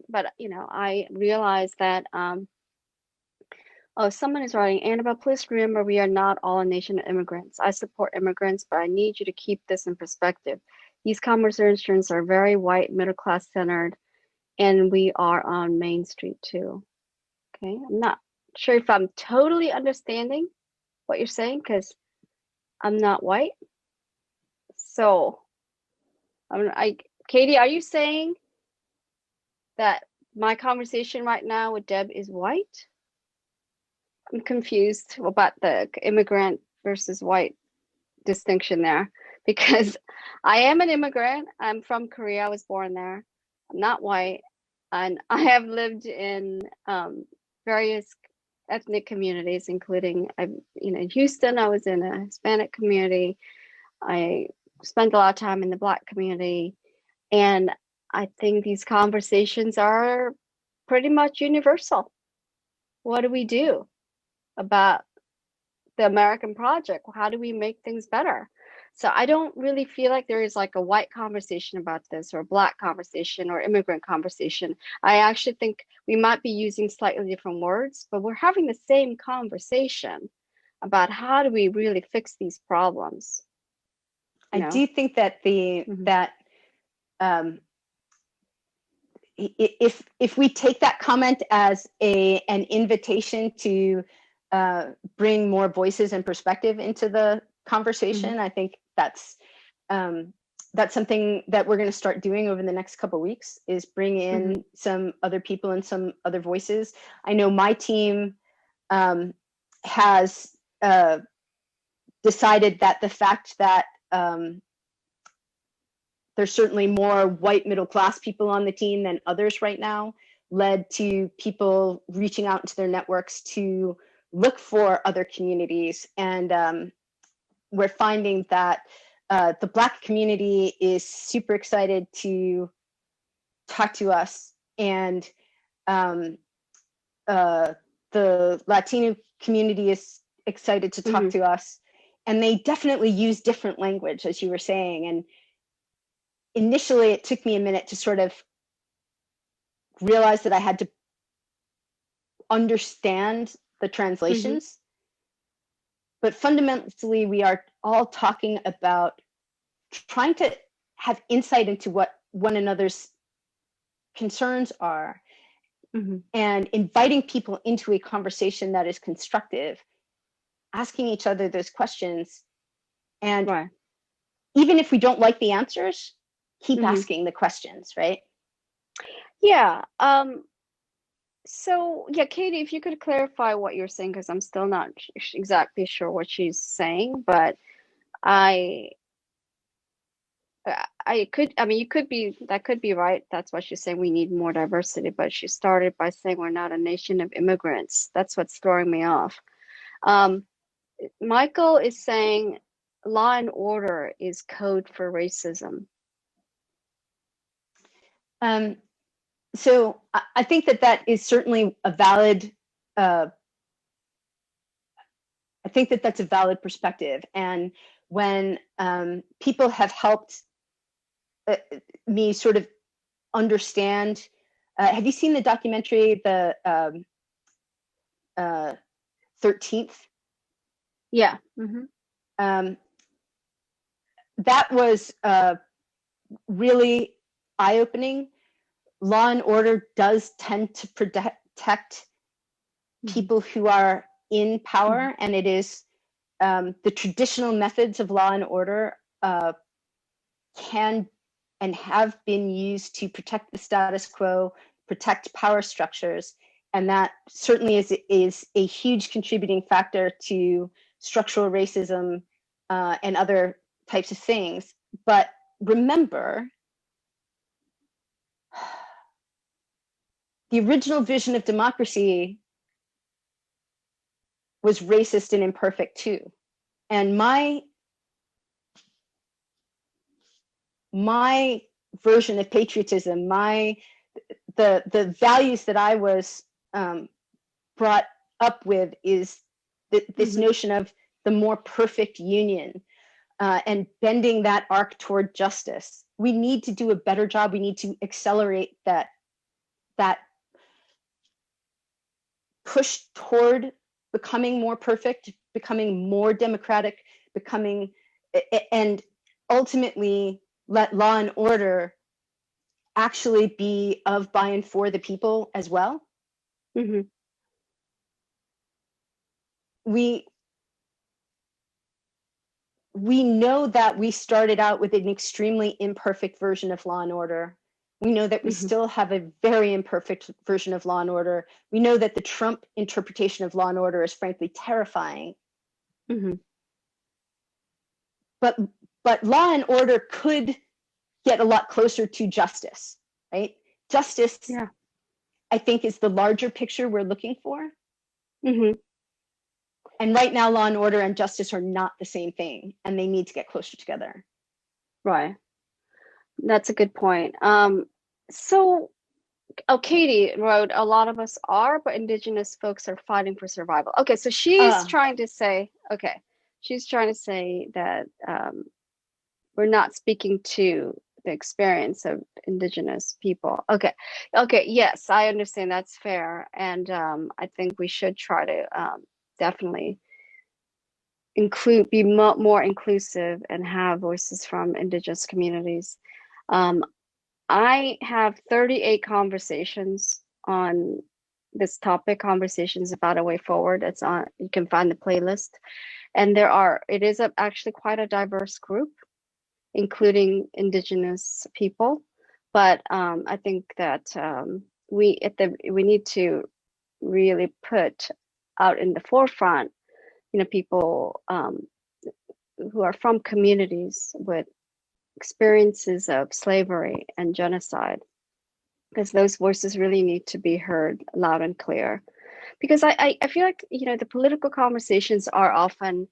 but I realize that oh, someone is writing, Annabelle, please remember we are not all a nation of immigrants. I support immigrants, but I need you to keep this in perspective. These conversations are very white, middle class centered, and we are on Main Street too. Okay. I'm not sure if I'm totally understanding what you're saying because I'm not white. So, Katie, are you saying that my conversation right now with Deb is white? I'm confused about the immigrant versus white distinction there because I am an immigrant. I'm from Korea. I was born there. I'm not white, and I have lived in various ethnic communities, including in Houston. I was in a Hispanic community. I spent a lot of time in the Black community, and I think these conversations are pretty much universal. What do we do about the American project? How do we make things better? So I don't really feel like there is like a white conversation about this or a black conversation or immigrant conversation. I actually think we might be using slightly different words, but we're having the same conversation about how do we really fix these problems, you I know? do think that Mm-hmm. that um, if we take that comment as an invitation to bring more voices and perspective into the conversation. I think that's something that we're going to start doing over the next couple of weeks, is bring in some other people and some other voices. I know my team has decided that the fact that there's certainly more white middle class people on the team than others right now led to people reaching out into their networks to look for other communities. And we're finding that the Black community is super excited to talk to us, and the Latino community is excited to talk to us, and they definitely use different language, as you were saying. And initially it took me a minute to sort of realize that I had to understand the translations. But fundamentally, we are all talking about trying to have insight into what one another's concerns are, and inviting people into a conversation that is constructive, asking each other those questions. And even if we don't like the answers, keep asking the questions, right? Yeah. So yeah, Katie, if you could clarify what you're saying, because I'm still not exactly sure what she's saying, but I mean, that could be right. That's what she's saying. We need more diversity, but she started by saying we're not a nation of immigrants. That's what's throwing me off. Michael is saying law and order is code for racism. So I think that is certainly a valid, I think that's a valid perspective. And when people have helped me sort of understand, have you seen the documentary, the 13th? Yeah. That was really eye-opening. Law and order does tend to protect people who are in power, and it is the traditional methods of law and order can and have been used to protect the status quo, protect power structures, and that certainly is a huge contributing factor to structural racism and other types of things. But remember, the original vision of democracy was racist and imperfect too. And my version of patriotism, the values that I was brought up with, is this notion of the more perfect union, and bending that arc toward justice. We need to do a better job. We need to accelerate that push toward becoming more perfect, becoming more democratic, and ultimately let law and order actually be of, by, and for the people as well. We know that we started out with an extremely imperfect version of law and order. We know that we still have a very imperfect version of law and order. We know that the Trump interpretation of law and order is frankly terrifying. But law and order could get a lot closer to justice, right? Justice, I think, is the larger picture we're looking for. And right now, law and order and justice are not the same thing, and they need to get closer together. Right. That's a good point. So, Katie wrote, a lot of us are, but Indigenous folks are fighting for survival. Okay, so she's trying to say, that we're not speaking to the experience of Indigenous people. Okay, yes, I understand. That's fair. And I think we should try to definitely be more inclusive and have voices from Indigenous communities. I have 38 conversations on this topic, Conversations About a Way Forward. It's on, you can find the playlist. And it is actually quite a diverse group, including Indigenous people. But I think that we need to really put out in the forefront, people who are from communities with experiences of slavery and genocide, because those voices really need to be heard loud and clear. Because I feel like, the political conversations are often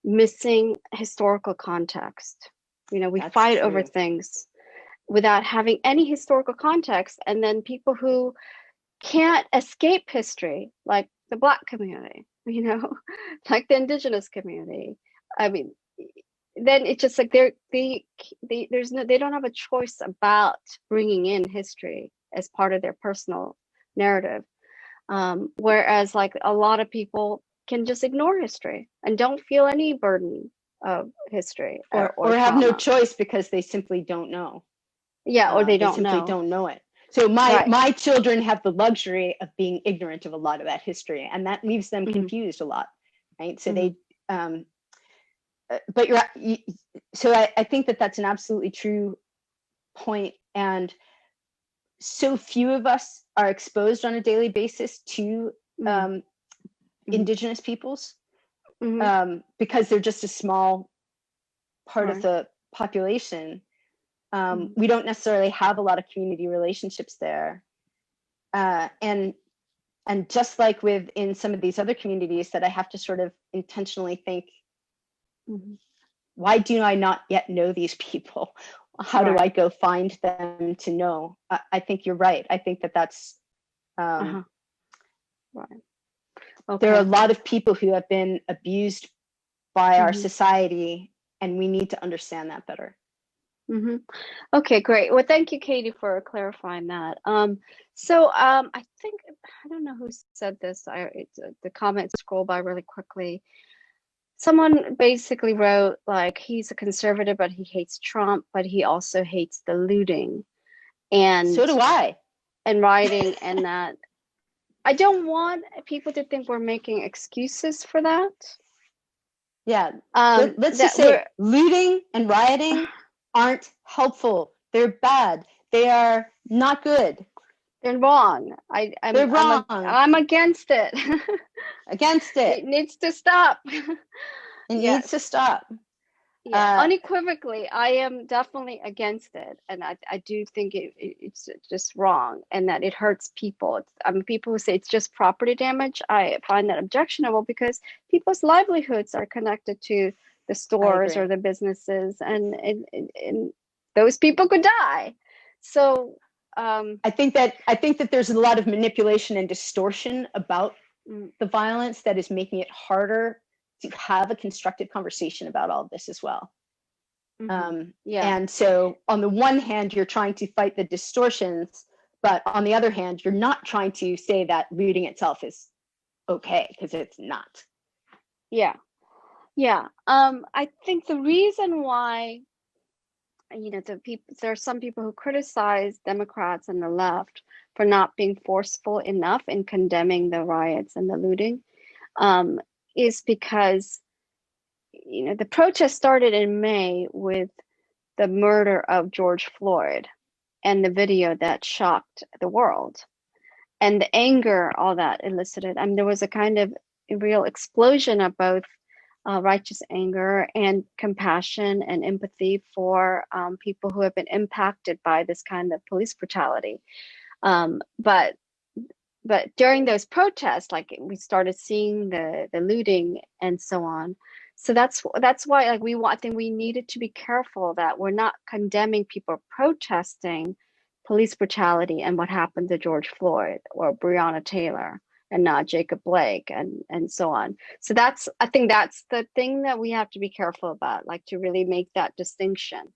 missing historical context. We That's fight true. over things without having any historical context. And then people who can't escape history, like the Black community, like the Indigenous community. I mean, then it's just like they don't have a choice about bringing in history as part of their personal narrative. Whereas like a lot of people can just ignore history and don't feel any burden of history or have no trauma. choice because they simply don't know. Yeah, or they simply know. don't know it. So my children have the luxury of being ignorant of a lot of that history, and that leaves them confused a lot, right? So they, but so I think that that's an absolutely true point, and so few of us are exposed on a daily basis to Indigenous peoples because they're just a small part of the population. We don't necessarily have a lot of community relationships there. And just like within some of these other communities that I have to sort of intentionally think, why do I not yet know these people? How do I go find them to know? I think you're right. I think that's, Okay. there are a lot of people who have been abused by our society, and we need to understand that better. Okay, great. Well, thank you, Katie, for clarifying that. So I think, I don't know who said this. The comments scroll by really quickly. Someone basically wrote like, he's a conservative, but he hates Trump, but he also hates the looting. And so do I. And rioting, and that I don't want people to think we're making excuses for that. Yeah. Let's just say looting and rioting aren't helpful. They're bad. They are not good. They're wrong. They're wrong. I'm against it. Against it. It needs to stop. It needs to stop. Yeah, unequivocally, I am definitely against it, and I do think it's just wrong, and that it hurts people. People who say it's just property damage, I find that objectionable, because people's livelihoods are connected to the stores or the businesses, and those people could die. So I think that there's a lot of manipulation and distortion about the violence that is making it harder to have a constructive conversation about all of this as well. And so on the one hand, you're trying to fight the distortions, but on the other hand, you're not trying to say that looting itself is okay, because it's not. Yeah. I think the reason why, there are some people who criticize Democrats and the left for not being forceful enough in condemning the riots and the looting, is because, the protest started in May with the murder of George Floyd and the video that shocked the world, and the anger all that elicited. There was a kind of a real explosion of both righteous anger and compassion and empathy for people who have been impacted by this kind of police brutality. But during those protests, like, we started seeing the looting and so on. So that's why, like, I think we needed to be careful that we're not condemning people protesting police brutality and what happened to George Floyd or Breonna Taylor and not Jacob Blake and so on. So I think that's the thing that we have to be careful about, like, to really make that distinction.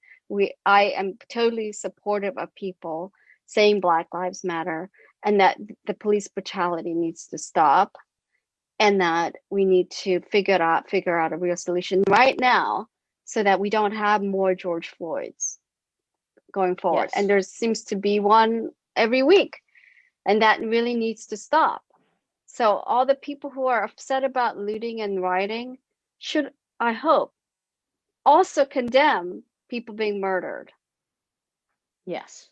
I am totally supportive of people saying Black Lives Matter, and that the police brutality needs to stop, and that we need to figure out a real solution right now, so that we don't have more George Floyds going forward. Yes. And there seems to be one every week, and that really needs to stop. So all the people who are upset about looting and rioting should, I hope, also condemn people being murdered. Yes.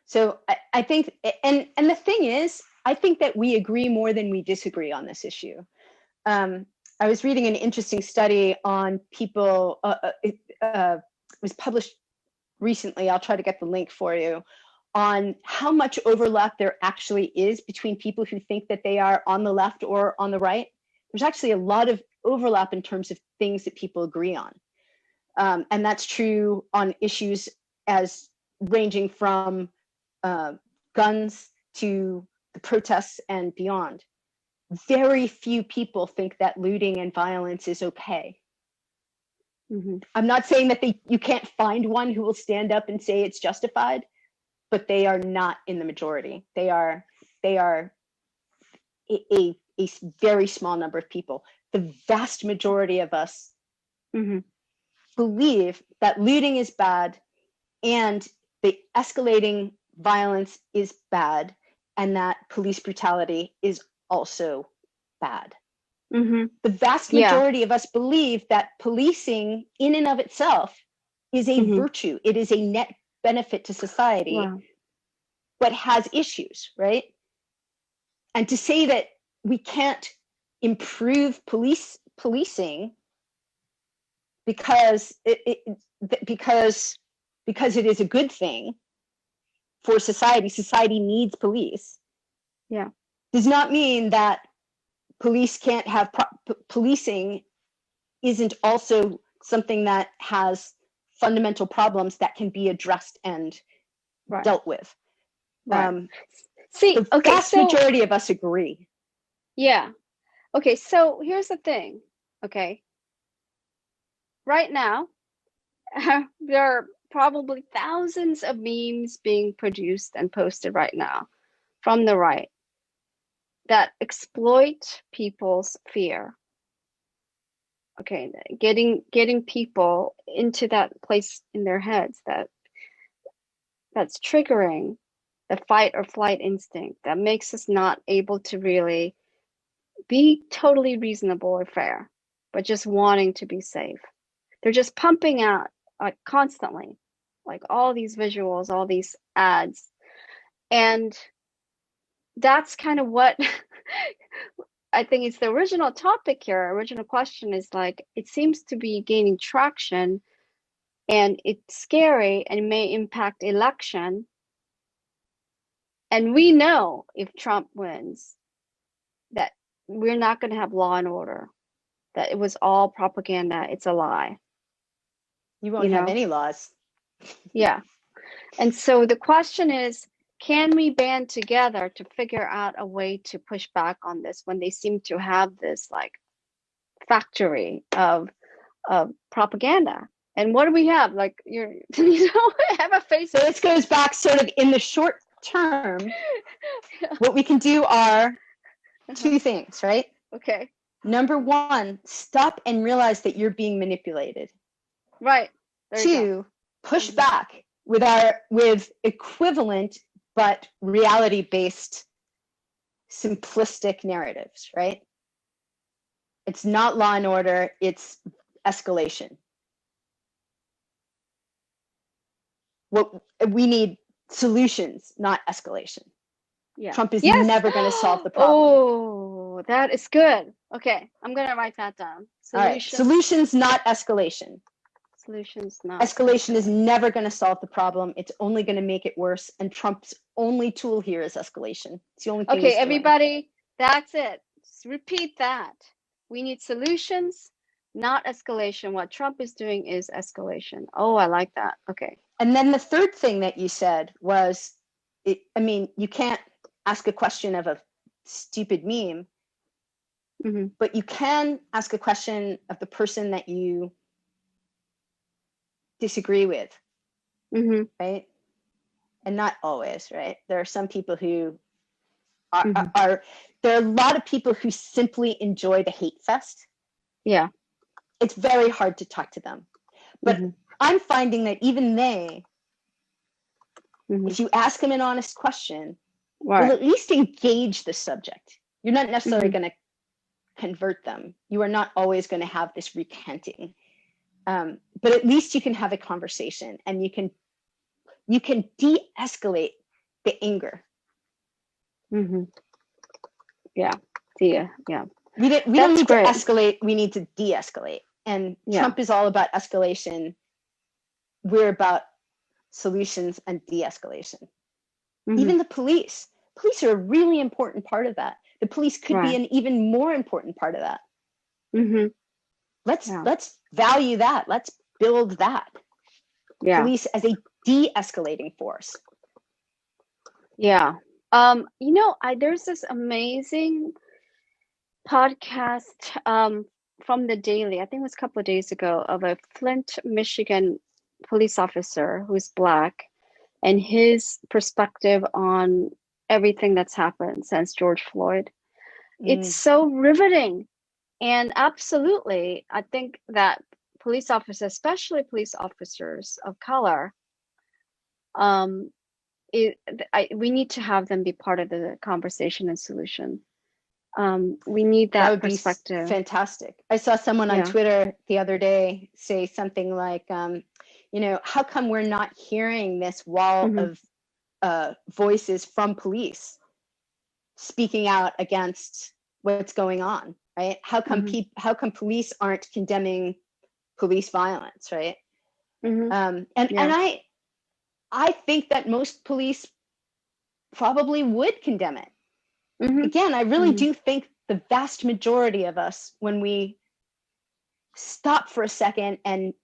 So I think, and the thing is, I think that we agree more than we disagree on this issue. I was reading an interesting study on people. It was published recently. I'll try to get the link for you, on how much overlap there actually is between people who think that they are on the left or on the right. There's actually a lot of overlap in terms of things that people agree on. And that's true on issues as ranging from guns to the protests and beyond. Very few people think that looting and violence is okay. Mm-hmm. I'm not saying that you can't find one who will stand up and say it's justified, but they are not in the majority. They are a very small number of people. The vast majority of us Mm-hmm. believe that looting is bad and the escalating violence is bad, and that police brutality is also bad. Mm-hmm. The vast majority of us believe that policing in and of itself is a Mm-hmm. virtue. It is a net benefit to society, Wow. but has issues, right? And to say that we can't improve policing because because it is a good thing for society. Society needs police. Yeah. Does not mean that police can't have policing isn't also something that has fundamental problems that can be addressed and dealt with. Right. See, the okay, vast majority of us agree. Yeah. Okay, so here's the thing. Okay. Right now, there are probably thousands of memes being produced and posted right now from the right that exploit people's fear. Okay, getting people into that place in their heads that's triggering the fight or flight instinct that makes us not able to really be totally reasonable or fair, but just wanting to be safe. They're just pumping out constantly, like all these visuals, all these ads. And that's kind of what I think is the original topic here. Original question is like, it seems to be gaining traction and it's scary and it may impact election. And we know if Trump wins that we're not going to have law and order, that it was all propaganda. It's a lie. You won't have any laws. Yeah. And so the question is, can we band together to figure out a way to push back on this when they seem to have this like factory of propaganda? And what do we have? Like you have a face. So this goes back sort of in the short term. What we can do are two things, right? Okay. Number one, stop and realize that you're being manipulated. Right. Two, push back with equivalent but reality-based simplistic narratives, right? It's not law and order, it's escalation. What we need solutions, not escalation. Yeah. Trump is never going to solve the problem. Oh, that is good. Okay, I'm going to write that down. All right. Solutions, not escalation. Solutions, not escalation is never going to solve the problem. It's only going to make it worse. And Trump's only tool here is escalation. It's the only thing. Okay, everybody, that's it. Just repeat that. We need solutions, not escalation. What Trump is doing is escalation. Oh, I like that. Okay. And then the third thing that you said was, you can't ask a question of a stupid meme, but you can ask a question of the person that you disagree with, right? And not always, right? There are some people who are there are a lot of people who simply enjoy the hate fest. Yeah. It's very hard to talk to them. But I'm finding that even they, if you ask them an honest question, will at least engage the subject. You're not necessarily going to convert them. You are not always going to have this repenting. But at least you can have a conversation, and you can de-escalate the anger. Yeah. Yeah. We don't need to escalate. We need to de-escalate. And Trump is all about escalation. We're about solutions and de-escalation. Even the police are a really important part of that. The police could be an even more important part of that. Let's value that. Let's build that. Police as a de-escalating force. Yeah. There's this amazing podcast from the Daily, I think it was a couple of days ago, of a Flint, Michigan police officer who's Black, and his perspective on everything that's happened since George Floyd. It's so riveting. And absolutely, I think that police officers, especially police officers of color, we need to have them be part of the conversation and solution. We need that would perspective. Be fantastic. I saw someone on Twitter the other day say something like, how come we're not hearing this wall of voices from police speaking out against what's going on, right? How come how come police aren't condemning police violence, right? And I think that most police probably would condemn it. Again, I really do think the vast majority of us, when we stop for a second and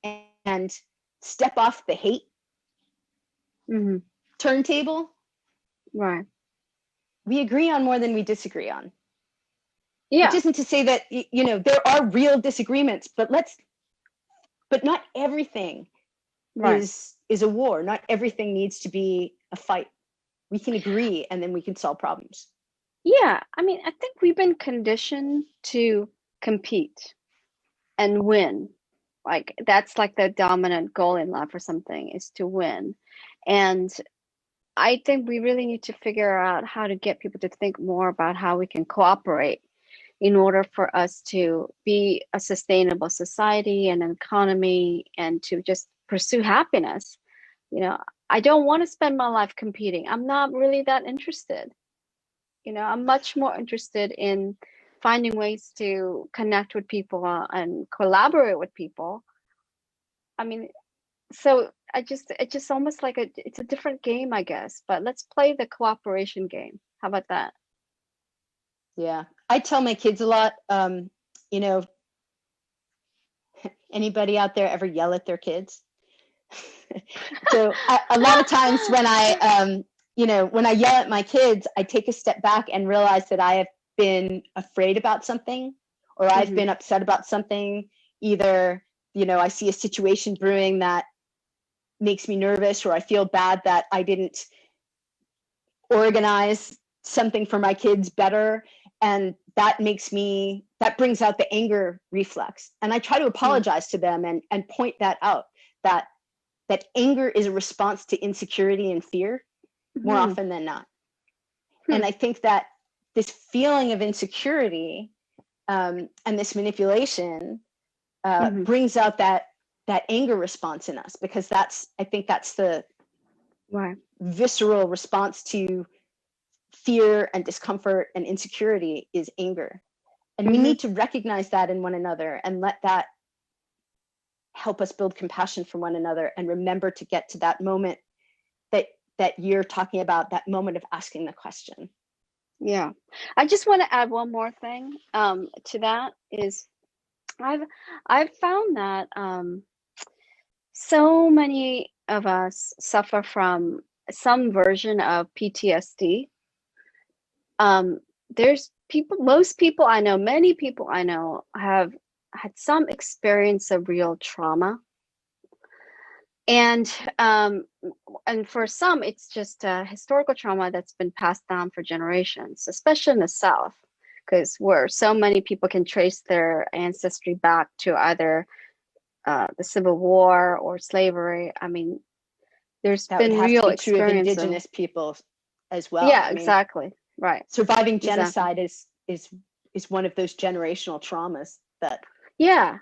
step off the hate turntable, right, we agree on more than we disagree on. Yeah. Which isn't to say that, there are real disagreements, but not everything is a war. Not everything needs to be a fight. We can agree, and then we can solve problems. Yeah, I mean, I think we've been conditioned to compete and win. Like, that's like the dominant goal in life or something, is to win. And I think we really need to figure out how to get people to think more about how we can cooperate in order for us to be a sustainable society and an economy, and to just pursue happiness. I don't want to spend my life competing. I'm not really that interested. I'm much more interested in finding ways to connect with people and collaborate with people. I mean, so it's just almost like it's a different game, I guess, but let's play the cooperation game. How about that? Yeah. I tell my kids a lot, anybody out there ever yell at their kids? So a lot of times when when I yell at my kids, I take a step back and realize that I have been afraid about something, or I've been upset about something. Either, I see a situation brewing that makes me nervous, or I feel bad that I didn't organize something for my kids better. And that brings out the anger reflex. And I try to apologize to them and point that out, that anger is a response to insecurity and fear more often than not. And I think that this feeling of insecurity and this manipulation brings out that anger response in us, because I think that's the visceral response to fear and discomfort and insecurity, is anger. And we need to recognize that in one another and let that help us build compassion for one another, and remember to get to that moment that you're talking about, that moment of asking the question. Yeah. I just want to add one more thing to that, is I've found that so many of us suffer from some version of PTSD. There's most people I know, many people I know, have had some experience of real trauma. And for some, it's just a historical trauma that's been passed down for generations, especially in the South, because where so many people can trace their ancestry back to either the Civil War or slavery. I mean, there's been real experience of Indigenous people as well. Yeah, exactly. Right. Surviving genocide is one of those generational traumas that Yeah.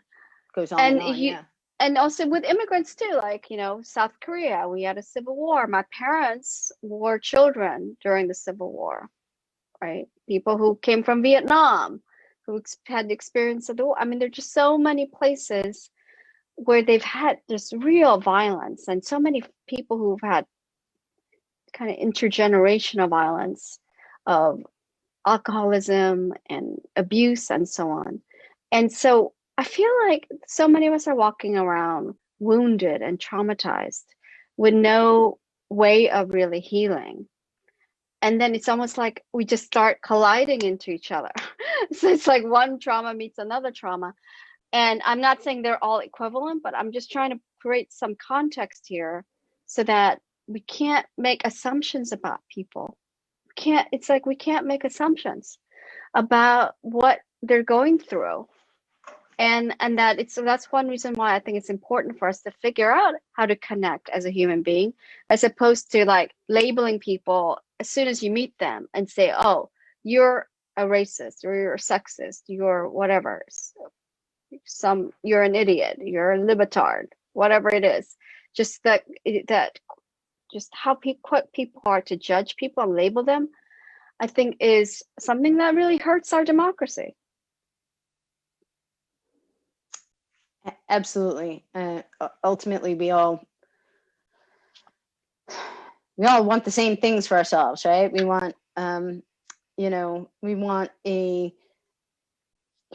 goes on And and on. Yeah. and also with immigrants too, like, South Korea, we had a civil war. My parents were children during the Civil War, right? People who came from Vietnam, who had the experience of the war. I mean, there's just so many places where they've had just real violence, and so many people who've had kind of intergenerational violence of alcoholism and abuse and so on. And so I feel like so many of us are walking around wounded and traumatized with no way of really healing. And then it's almost like we just start colliding into each other. So it's like one trauma meets another trauma. And I'm not saying they're all equivalent, but I'm just trying to create some context here so that we can't make assumptions about people. It's like we can't make assumptions about what they're going through. And that's one reason why I think it's important for us to figure out how to connect as a human being, as opposed to like labeling people as soon as you meet them and say, oh, you're a racist, or you're a sexist, you're whatever, you're an idiot, you're a libtard, whatever it is. Just that just how quick people are to judge people and label them, I think is something that really hurts our democracy. Absolutely. Ultimately, we all want the same things for ourselves, right? We want, we want a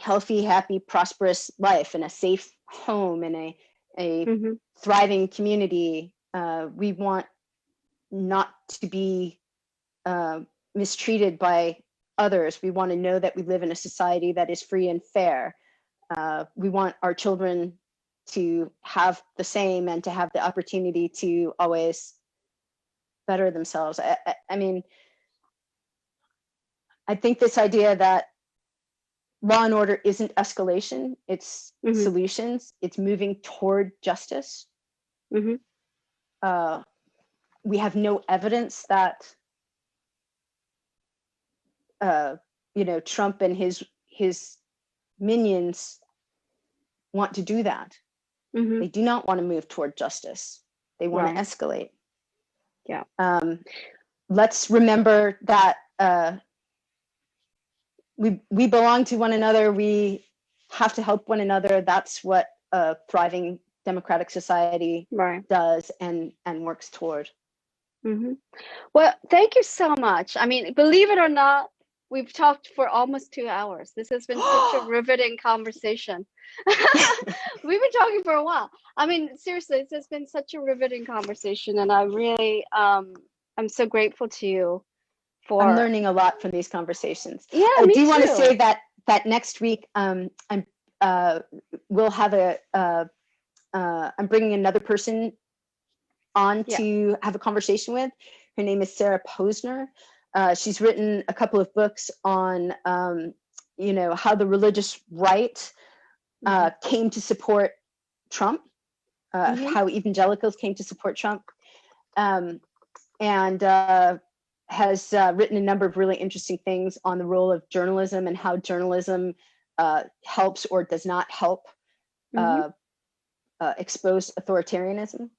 healthy, happy, prosperous life and a safe home and a thriving community. We want not to be mistreated by others. We want to know that we live in a society that is free and fair. We want our children to have the same and to have the opportunity to always better themselves. I mean, I think this idea that law and order isn't escalation, it's solutions, it's moving toward justice. We have no evidence that Trump and his minions want to do that. They do not want to move toward justice. They want to escalate. Yeah. Let's remember that we belong to one another. We have to help one another. That's what a thriving democratic society does and works toward. Well, thank you so much. I mean, believe it or not, we've talked for almost 2 hours. This has been such a riveting conversation. We've been talking for a while. I mean, seriously, this has been such a riveting conversation, and I really, I'm so grateful to you for. I'm learning a lot from these conversations. Yeah, I me do too. want to say that next week, we'll have I'm bringing another person on to have a conversation with. Her name is Sarah Posner. She's written a couple of books on, how the religious right came to support Trump, how evangelicals came to support Trump, and has written a number of really interesting things on the role of journalism and how journalism helps or does not help expose authoritarianism.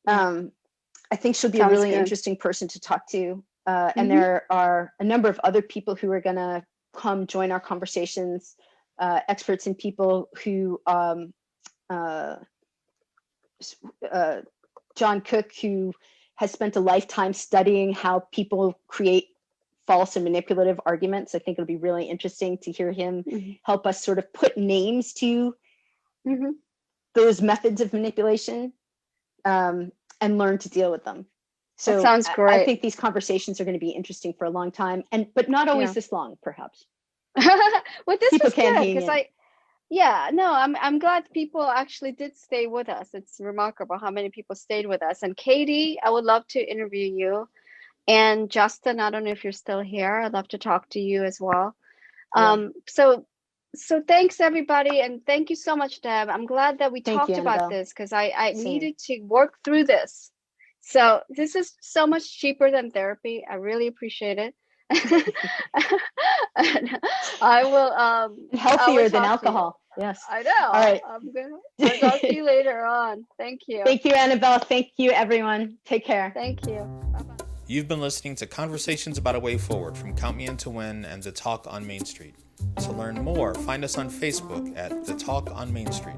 I think she'll be a really interesting person to talk to. And there are a number of other people who are going to come join our conversations, experts and people who, John Cook, who has spent a lifetime studying how people create false and manipulative arguments. I think it'll be really interesting to hear him help us sort of put names to those methods of manipulation and learn to deal with them. So that sounds great. I think these conversations are going to be interesting for a long time, but not always this long, perhaps. Well, this people was good because I'm glad people actually did stay with us. It's remarkable how many people stayed with us. And Katie, I would love to interview you. And Justin, I don't know if you're still here. I'd love to talk to you as well. Yeah. So thanks everybody, and thank you so much, Deb. I'm glad that we talked about this because I needed to work through this. So this is so much cheaper than therapy. I really appreciate it. And I will Healthier than talk to you. alcohol. Yes. I know. All right. I'll talk to you later on. Thank you. Thank you, Annabelle. Thank you, everyone. Take care. Thank you. Bye-bye. You've been listening to Conversations About a Way Forward from Count Me In to Win and The Talk on Main Street. To learn more, find us on Facebook at The Talk on Main Street.